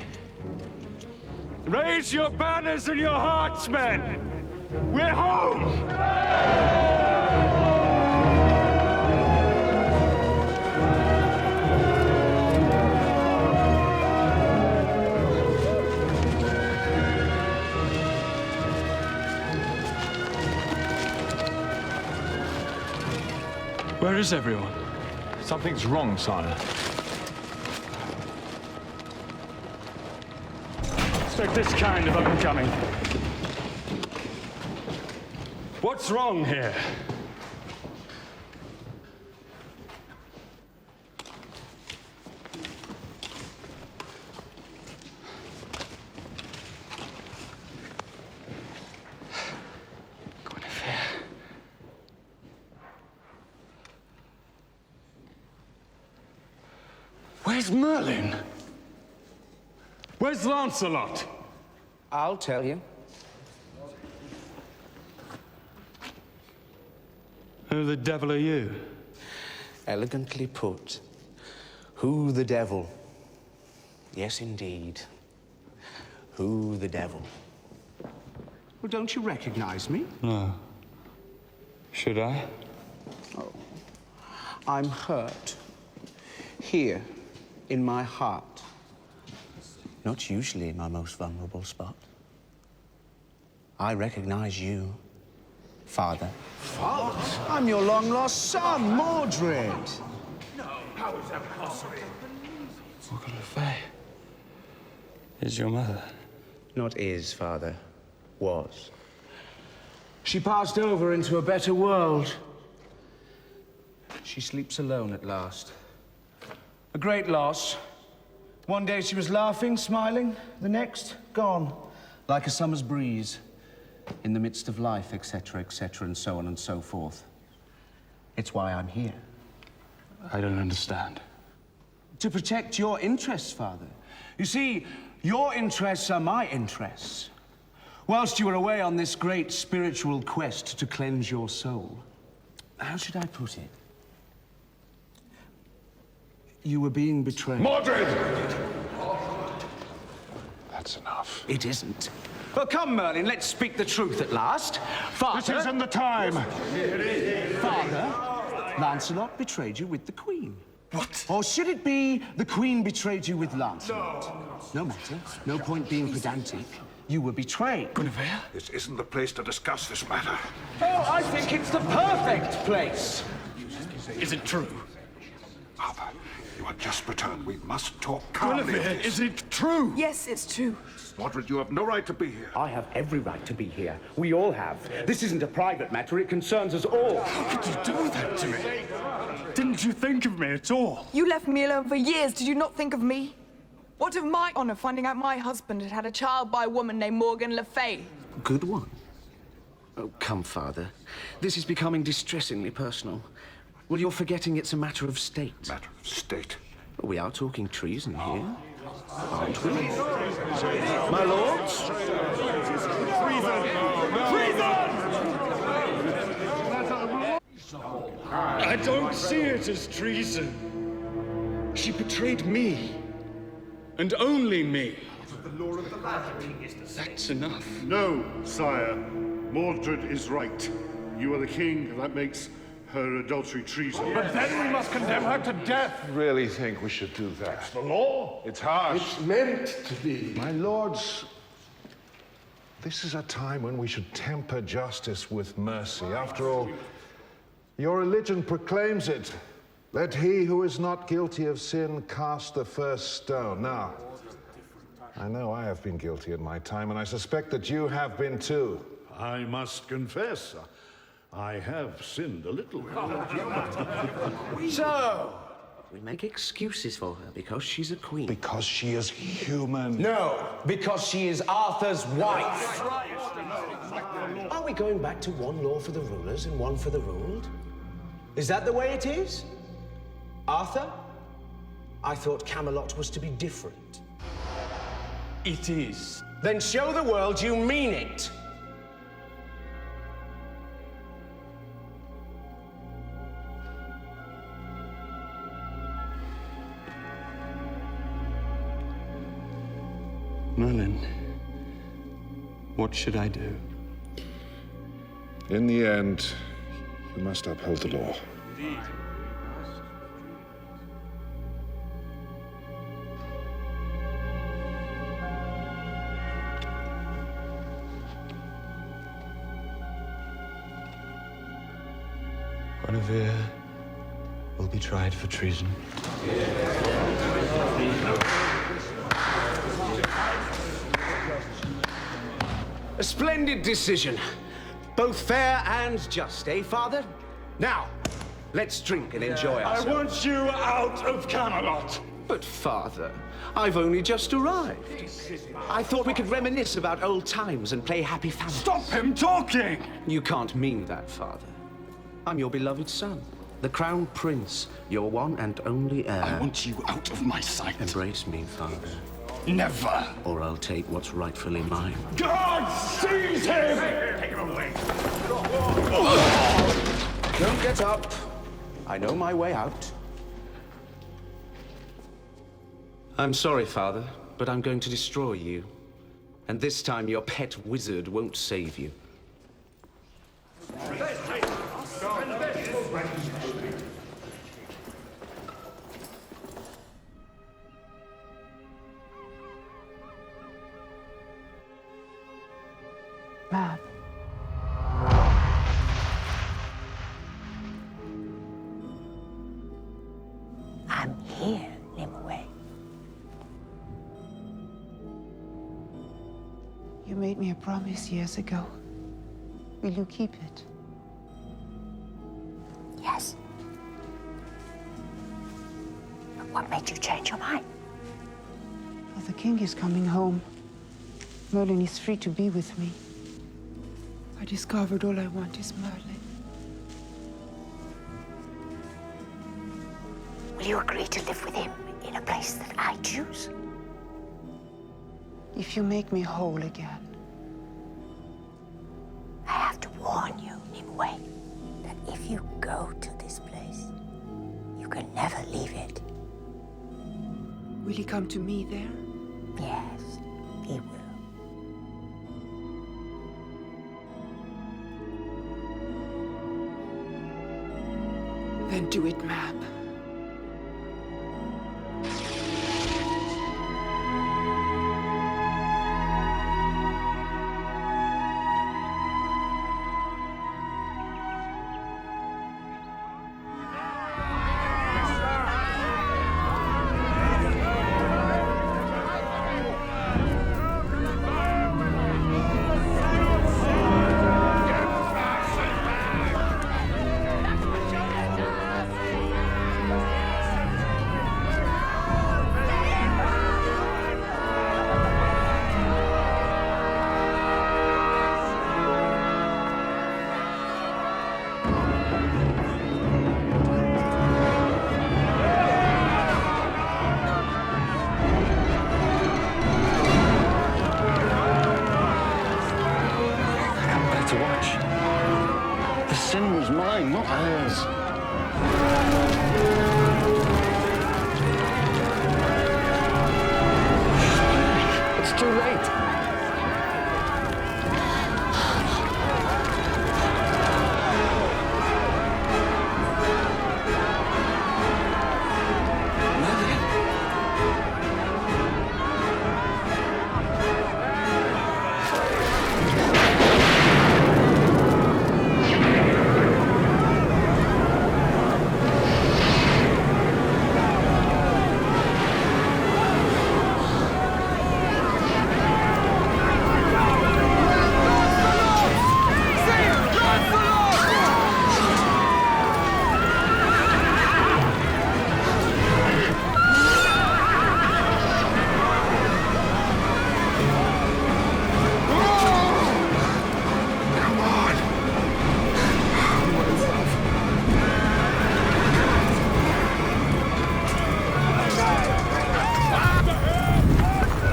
S4: Raise your banners and your hearts, men! We're home! Where is everyone?
S18: Something's wrong, sire.
S4: Expect this kind of up-and-coming. What's wrong here? Where's Merlin? Where's Lancelot?
S20: I'll tell you.
S4: Who the devil are you?
S20: Elegantly put. Who the devil? Yes, indeed. Who the devil? Well, don't you recognize me?
S4: No. Should I?
S20: Oh. I'm hurt. Here, in my heart. Not usually my most vulnerable spot. I recognize you, Father.
S12: Father?
S20: I'm your long-lost son, Mordred.
S19: No, how is that possible?
S4: Morgan Le Fay is your mother.
S20: Not is, Father. Was. She passed over into a better world. She sleeps alone at last. A great loss. One day she was laughing, smiling. The next, gone. Like a summer's breeze. In the midst of life, etc., and so on and so forth. It's why I'm here.
S4: I don't understand.
S20: To protect your interests, Father. You see, your interests are my interests. Whilst you were away on this great spiritual quest to cleanse your soul. How should I put it? You were being betrayed.
S11: Mordred! That's enough.
S20: It isn't. Well, come, Merlin, let's speak the truth at last. Father...
S11: This isn't the time.
S20: Father, Lancelot betrayed you with the Queen. What? Or should it be the Queen betrayed you with Lancelot? No matter. No point being pedantic. You were betrayed.
S4: Guinevere?
S2: This isn't the place to discuss this matter.
S20: Oh, I think it's the perfect place.
S4: Is it true?
S2: Arthur, you had just returned. We must talk calmly.
S6: Guinevere, is it true?
S1: Yes, it's true.
S2: Mordred, you have no right to be here.
S20: I have every right to be here. We all have. This isn't a private matter. It concerns us all.
S4: How could you do that to me? Didn't you think of me at all?
S1: You left me alone for years. Did you not think of me? What of my honor finding out my husband had had a child by a woman named Morgan Le Fay?
S20: Good one. Oh, come, Father. This is becoming distressingly personal. Well, you're forgetting it's a matter of state.
S2: Matter of state?
S20: We are talking treason here, aren't we? My lords?
S4: I don't see it as treason. She betrayed me. And only me. That's enough.
S6: No, sire. Mordred is right. You are the king, and that makes her adultery treason.
S11: But then we must condemn her to death.
S3: I really think we should do that.
S11: It's the law.
S3: It's harsh.
S11: It's meant to be.
S3: My lords, this is a time when we should temper justice with mercy. After all, your religion proclaims it. Let he who is not guilty of sin cast the first stone. Now, I know I have been guilty in my time, and I suspect that you have been too.
S6: I must confess, I have sinned a little.
S20: So, we make excuses for her because she's a queen.
S3: Because she is human.
S20: No, because she is Arthur's wife. Are we going back to one law for the rulers and one for the ruled? Is that the way it is? Arthur? I thought Camelot was to be different.
S4: It is.
S20: Then show the world you mean it.
S4: Merlin, what should I do?
S3: In the end, you must uphold the law.
S4: Indeed. Guinevere will be tried for treason.
S20: A splendid decision. Both fair and just, eh, Father? Now, let's drink and enjoy ourselves.
S4: I want you out of Camelot!
S20: But, Father, I've only just arrived. I thought we could reminisce about old times and play happy families.
S4: Stop him talking!
S20: You can't mean that, Father. I'm your beloved son, the crown prince, your one and only heir.
S4: I want you out of my sight.
S20: Embrace me, Father.
S4: Never!
S20: Or I'll take what's rightfully mine.
S4: God, seize him! Take him away.
S20: Don't get up. I know my way out. I'm sorry, Father, but I'm going to destroy you. And this time your pet wizard won't save you.
S1: Mab.
S7: I'm here, Nimue.
S1: You made me a promise years ago. Will you keep it?
S7: Yes. But what made you change your mind?
S1: Well, the king is coming home. Merlin is free to be with me. I discovered all I want is Merlin.
S7: Will you agree to live with him in a place that I choose?
S1: If you make me whole again.
S7: I have to warn you, Nimue, that if you go to this place, you can never leave it.
S1: Will he come to me there?
S7: Yes, he will.
S1: Then do it, Mab.
S12: It's too late.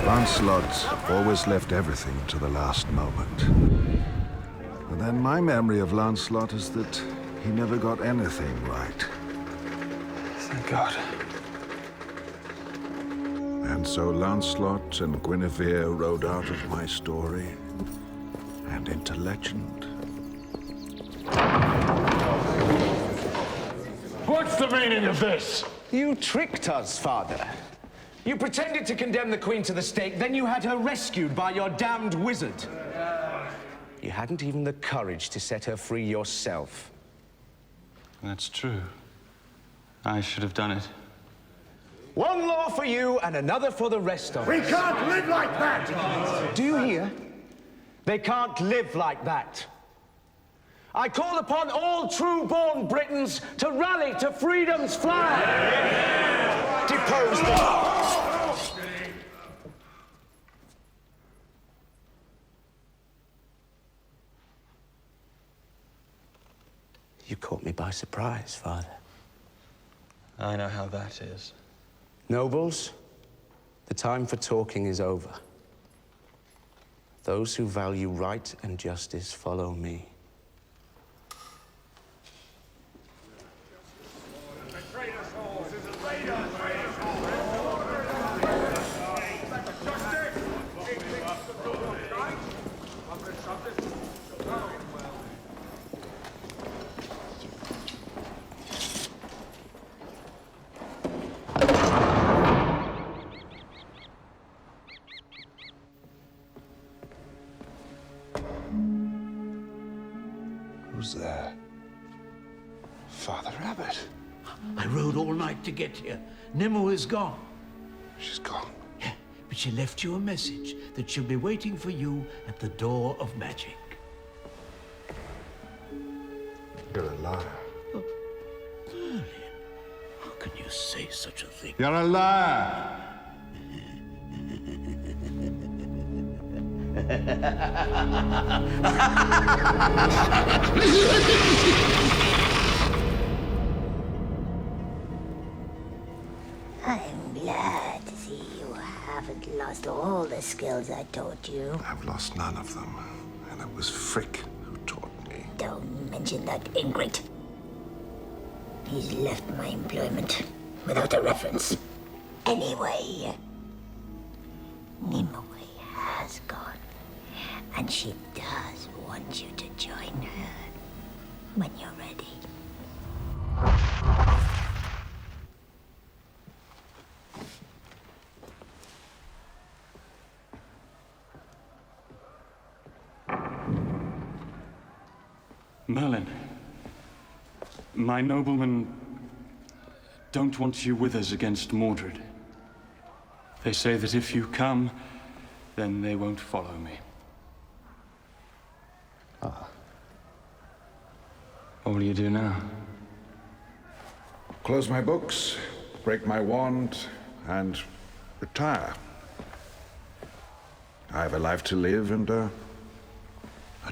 S2: Lancelot always left everything to the last moment. And then my memory of Lancelot is that he never got anything right.
S1: Thank God.
S2: And so Lancelot and Guinevere rode out of my story and into legend.
S12: What's the meaning of this? You tricked us, Father. You pretended to condemn the Queen to the stake, then you had her rescued by your damned wizard. You hadn't even the courage to set her free yourself.
S4: That's true. I should have done it.
S12: One law for you and another for the rest of us.
S16: We can't live like that!
S12: Do you hear? They can't live like that. I call upon all true-born Britons to rally to freedom's flag. Depose them. You caught me by surprise, Father.
S4: I know how that is.
S12: Nobles, the time for talking is over. Those who value right and justice follow me.
S3: Who's there? Father Abbot.
S19: I rode all night to get here. Nimue is gone.
S3: She's gone?
S19: Yeah, but she left you a message that she'll be waiting for you at the door of magic.
S3: You're a liar.
S19: Merlin, how can you say such a thing?
S3: You're a liar!
S7: I'm glad to see you haven't lost all the skills I taught you.
S2: I've lost none of them, and it was Frick who taught me.
S7: Don't mention that ingrate. He's left my employment without a reference. Anyway, Nimue has gone, and she does want you to join her when you're ready.
S4: Merlin, my noblemen don't want you with us against Mordred. They say that if you come, then they won't follow me.
S2: Ah.
S4: What will you do now?
S2: Close my books, break my wand, and retire. I have a life to live and a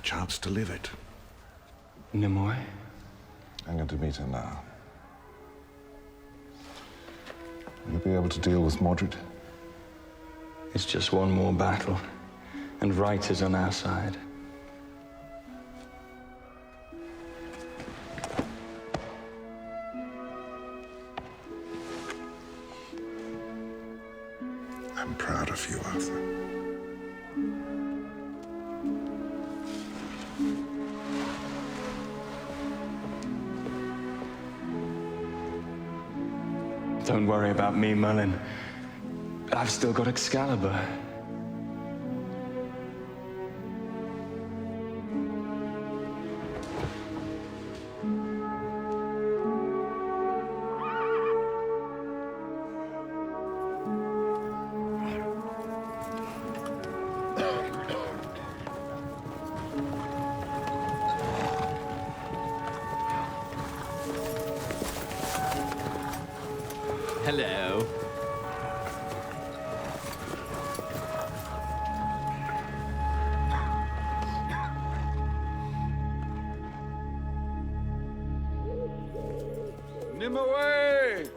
S2: chance to live it.
S4: Nimue?
S3: I'm going to meet her now. Will you be able to deal with Mordred?
S4: It's just one more battle, and right is on our side.
S3: I'm proud of you, Arthur.
S21: Don't worry about me, Merlin. I've still got Excalibur.
S22: Hello.
S11: Nimue!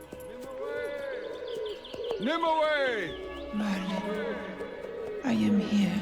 S11: Nimue!
S1: Merlin, I am here.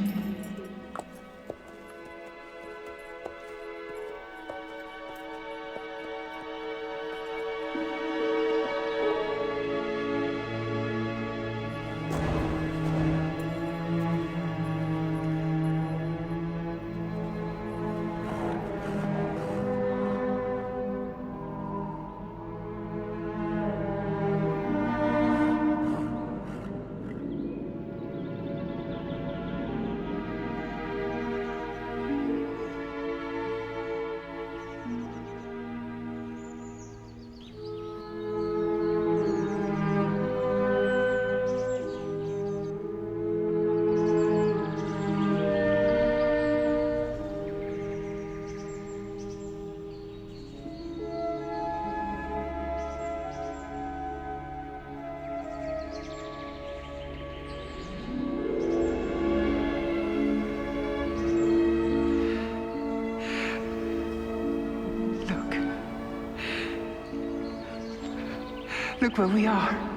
S1: Look where we are.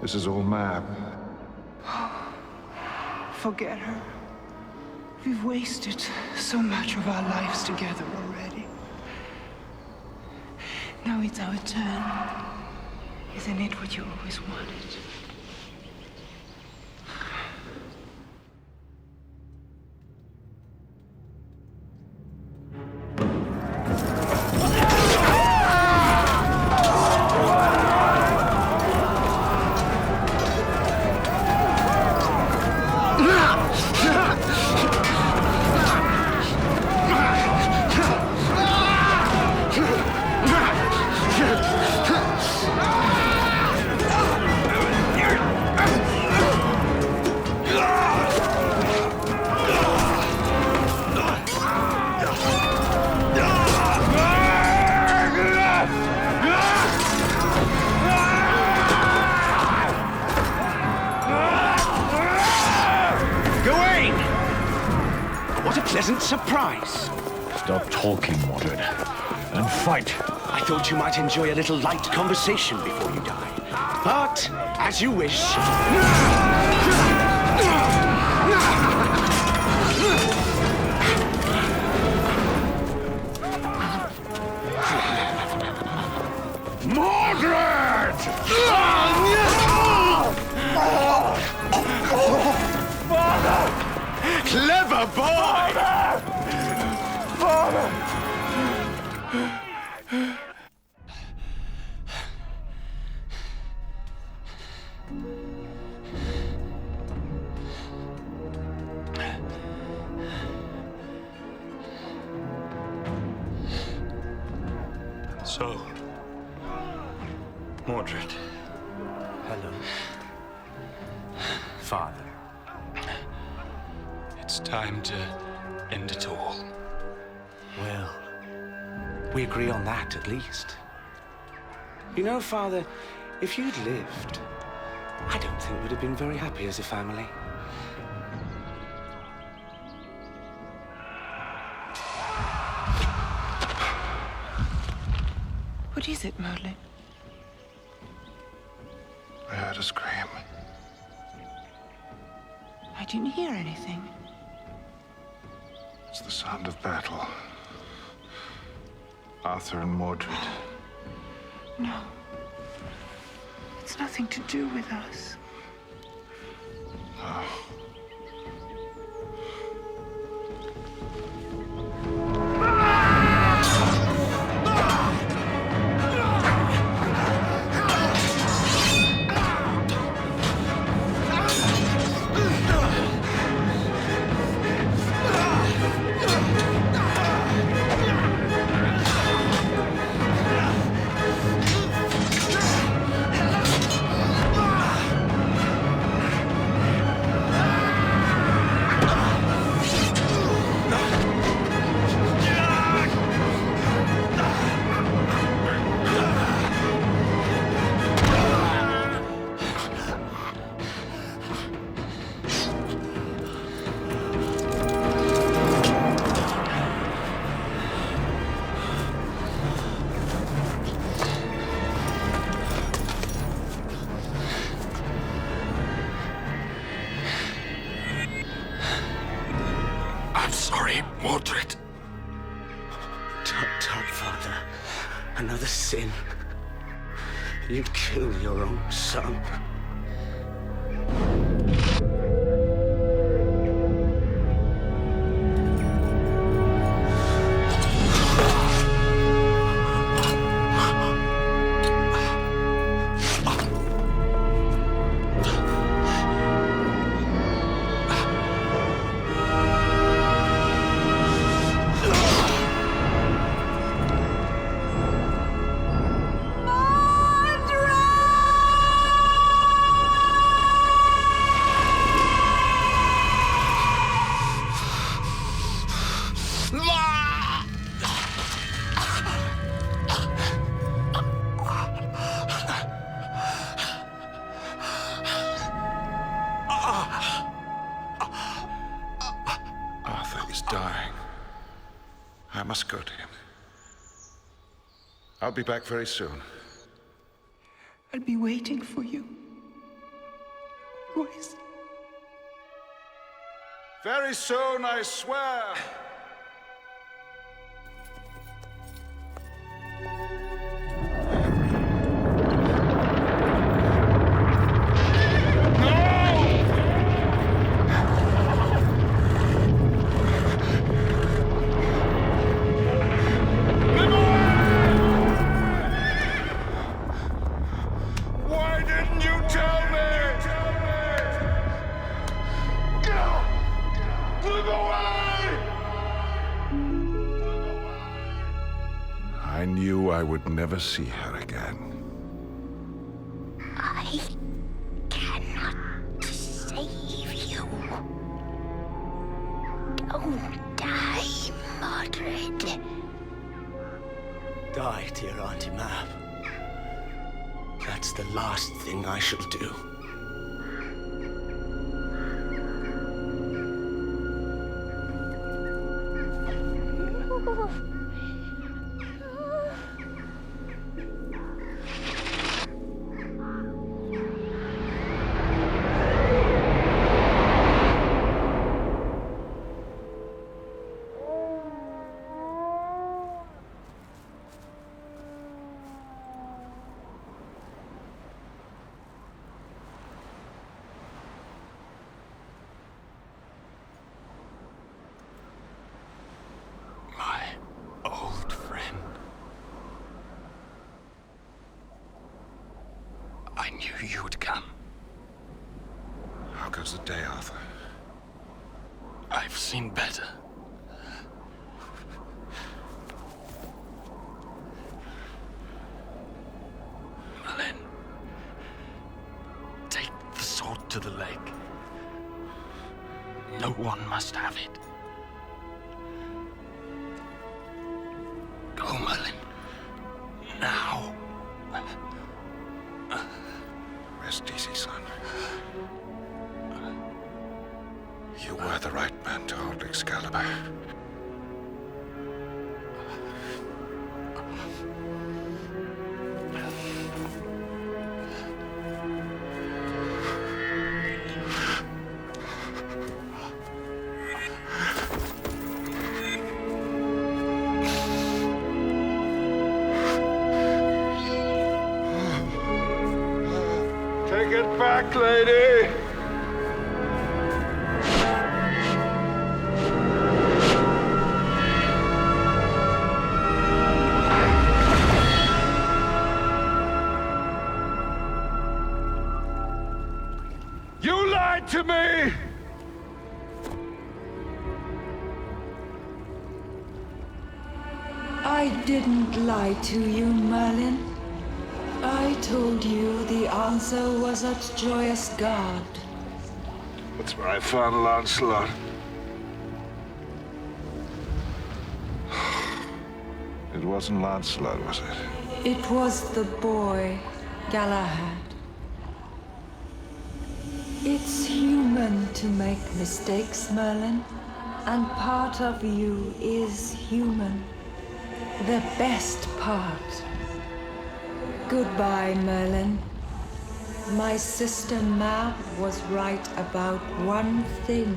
S3: This is all map.
S1: Forget her. We've wasted so much of our lives together already. Now it's our turn. Isn't it what you always wanted?
S20: Pleasant surprise.
S23: Stop talking, Mordred, and fight.
S20: I thought you might enjoy a little light conversation before you die. But, as you wish.
S23: Mordred!
S20: Father! Clever boy! Father!
S4: So, Mordred.
S20: Hello. Father.
S4: It's time to end it all.
S20: Well, we agree on that at least. You know, Father, if you'd lived, I don't think we'd have been very happy as a family.
S1: What is it, Merlin?
S3: I heard a scream.
S1: I didn't hear anything.
S3: It's the sound of battle. Arthur and Mordred.
S1: No. It's nothing to do with us.
S3: No.
S20: I'm sorry, Mordred. Tut, Father. Another sin. You'd kill your own son.
S3: Arthur is dying. I must go to him. I'll be back very soon.
S1: I'll be waiting for you. Always.
S3: Very soon, I swear. Why didn't you tell me? Look away! I knew I would never see her again.
S7: I cannot save you. Don't die, Mordred.
S20: Die, dear Auntie Mab. That's the last thing I shall do. My old friend. I knew you would come.
S3: How goes the day, Arthur?
S20: I've seen better. Merlin, take the sword to the lake. No one must have it. Go, Merlin. Now.
S2: Rest easy, son. You were the right man to hold Excalibur.
S3: Take it back, lady! You lied to me!
S8: I didn't lie to you, Merlin. I told you the answer was at Joyous Guard.
S3: That's where I found Lancelot. It wasn't Lancelot, was it?
S8: It was the boy, Galahad. It's human to make mistakes, Merlin. And part of you is human. The best part. Goodbye, Merlin. My sister Mab was right about one thing.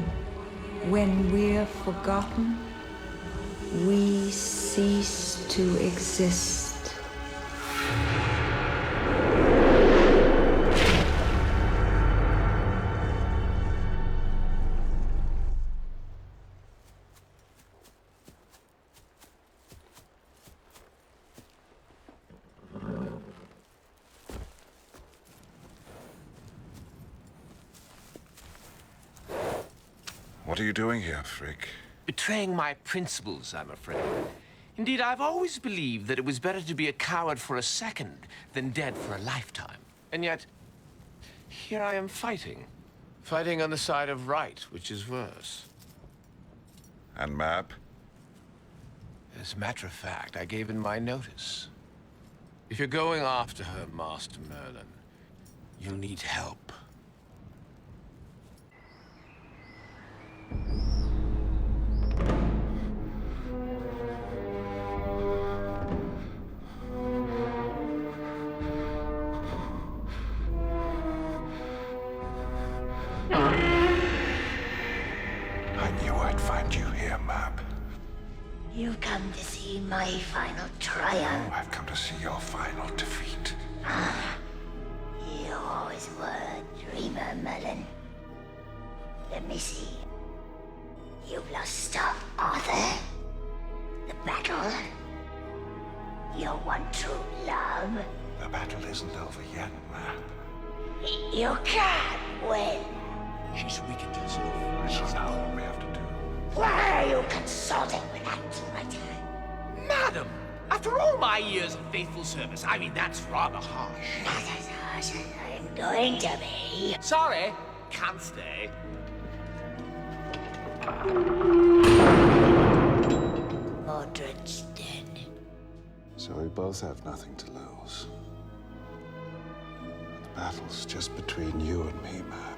S8: When we're forgotten, we cease to exist.
S3: What are you doing here, Frick?
S12: Betraying my principles, I'm afraid. Indeed, I've always believed that it was better to be a coward for a second than dead for a lifetime. And yet, here I am fighting. Fighting on the side of right, which is worse.
S3: And Mab?
S12: As a matter of fact, I gave in my notice. If you're going after her, Master Merlin, you'll need help.
S2: I knew I'd find you here, Mab.
S7: You've come to see my final triumph.
S2: Oh, I've come to see your final defeat.
S7: You always were a dreamer, Merlin. Let me see. You've lost Arthur. The battle. Your one true love.
S2: The battle isn't over yet, Mab.
S7: You can't win.
S12: She's weakened herself.
S2: I don't know what we have to do.
S7: Why are you consulting with that traitor?
S12: Madam, after all my years of faithful service, I mean, that's rather harsh.
S7: Not as harsh as I'm going to be.
S12: Sorry, can't stay.
S7: Mordred's dead.
S3: So we both have nothing to lose. The battle's just between you and me, Mab.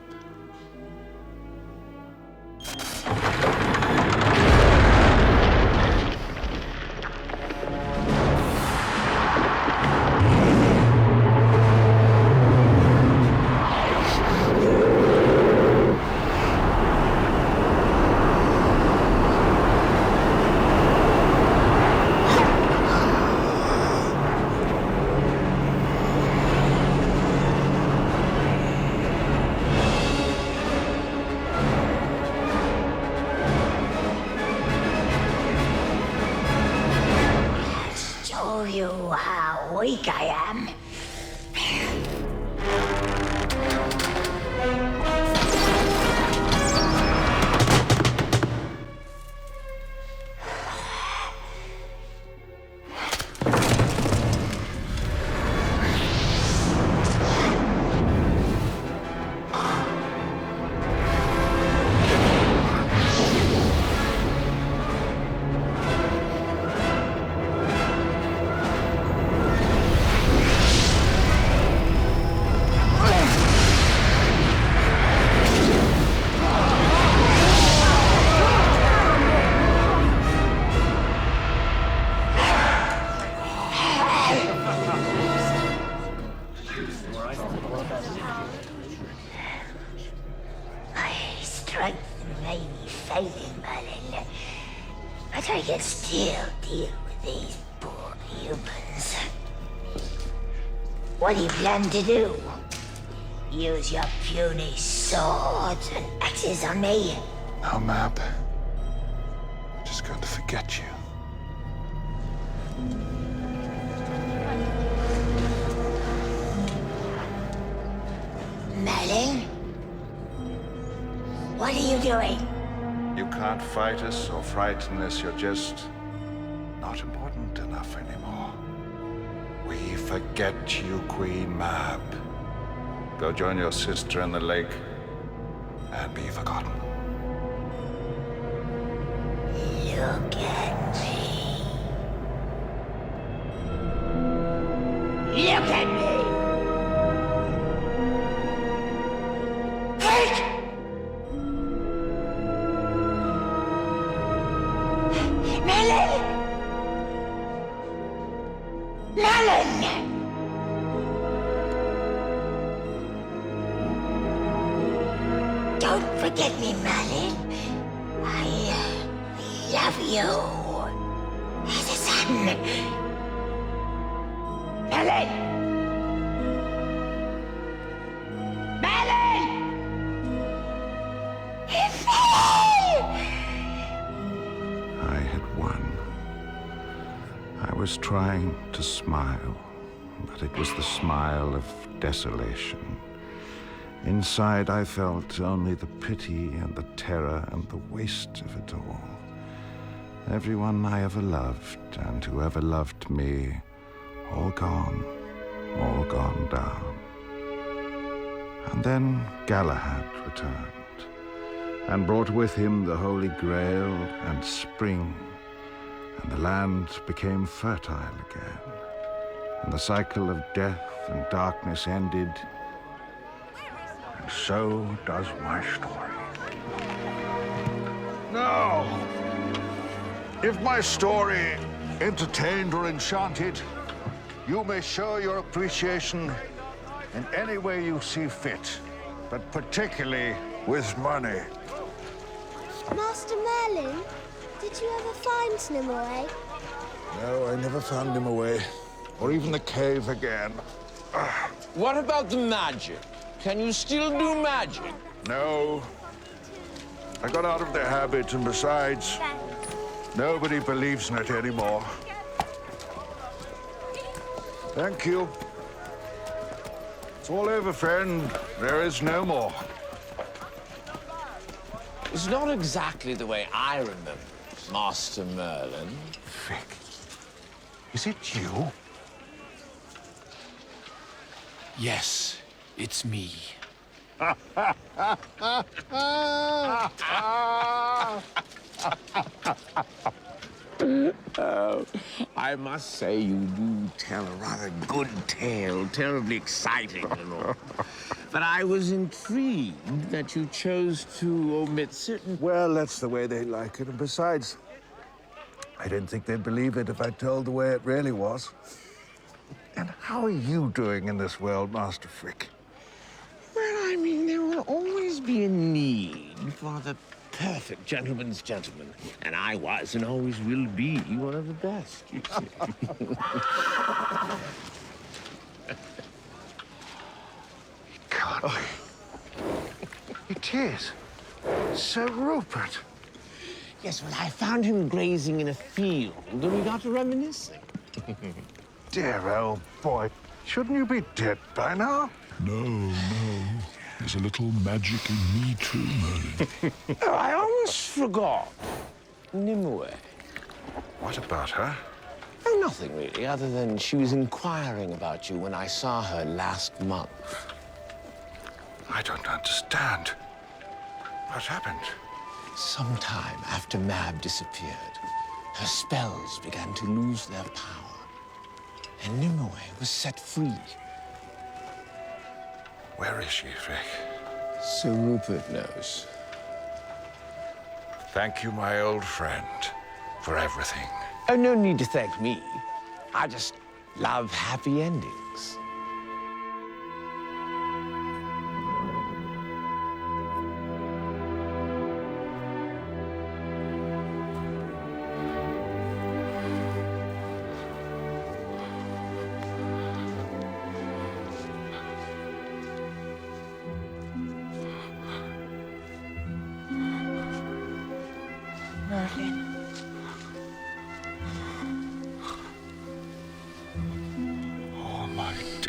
S7: Show you how weak I am. But I can still deal with these poor humans. What do you plan to do? Use your puny swords and axes on me?
S3: No, Mab. I'm just going to forget you.
S7: Merlin? What are you doing?
S3: You can't fight us or frighten us. You're just not important enough anymore. We forget you, Queen Mab. Go join your sister in the lake and be forgotten.
S7: Look at me. Look at me! Wait! Merlin! Merlin! Don't forget me, Merlin. I love you as a son. Merlin! Merlin!
S2: I had won. I was trying to smile, but it was the smile of desolation. Inside, I felt only the pity and the terror and the waste of it all. Everyone I ever loved, and whoever loved me, all gone down. And then Galahad returned, and brought with him the Holy Grail and spring, and the land became fertile again, and the cycle of death and darkness ended. And so does my story.
S3: Now, if my story entertained or enchanted, you may show your appreciation in any way you see fit, but particularly with money.
S13: Master Merlin, did you ever find Nimue?
S3: No, I never found him away, or even the cave again.
S14: What about the magic? Can you still do magic?
S3: No. I got out of the habit, and besides, nobody believes in it anymore. Thank you. It's all over, friend. There is no more.
S14: It's not exactly the way I remember it, Master Merlin.
S3: Vic, is it you?
S12: Yes, it's me.
S14: Oh, I must say you do tell a rather good tale, terribly exciting and all. But I was intrigued that you chose to omit certain...
S3: Well, that's the way they like it, and besides, I didn't think they'd believe it if I told the way it really was. And how are you doing in this world, Master Frick?
S14: Well, I mean, there will always be a need for the perfect gentleman's gentleman. And I was and always will be one of the best, you see.
S3: God, it is. Sir Rupert.
S14: Yes, well, I found him grazing in a field, and we got to reminiscing.
S3: Dear old boy. Shouldn't you be dead by now?
S11: No. There's a little magic in me too, Merlin.
S14: Oh, I almost forgot. Nimue.
S3: What about her?
S14: Oh, nothing really, other than she was inquiring about you when I saw her last month.
S3: I don't understand. What happened?
S14: Sometime after Mab disappeared, her spells began to lose their power, and Nimue was set free.
S3: Where is she, Frick?
S14: Sir Rupert knows.
S3: Thank you, my old friend, for everything.
S14: Oh, no need to thank me. I just love happy endings.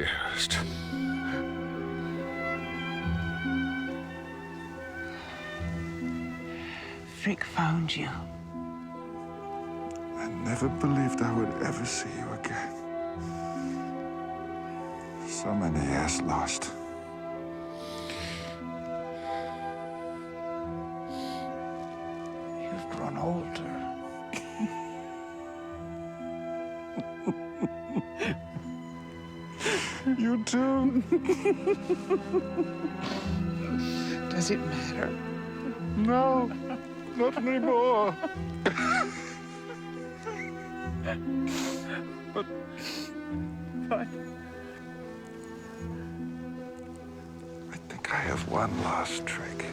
S2: dearest.
S7: Frick found you.
S2: I never believed I would ever see you again. So many years lost. You've grown older. You too.
S1: Does it matter?
S2: No, not anymore. But I think I have one last trick.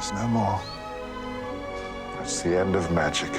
S2: There's no more. That's the end of magic.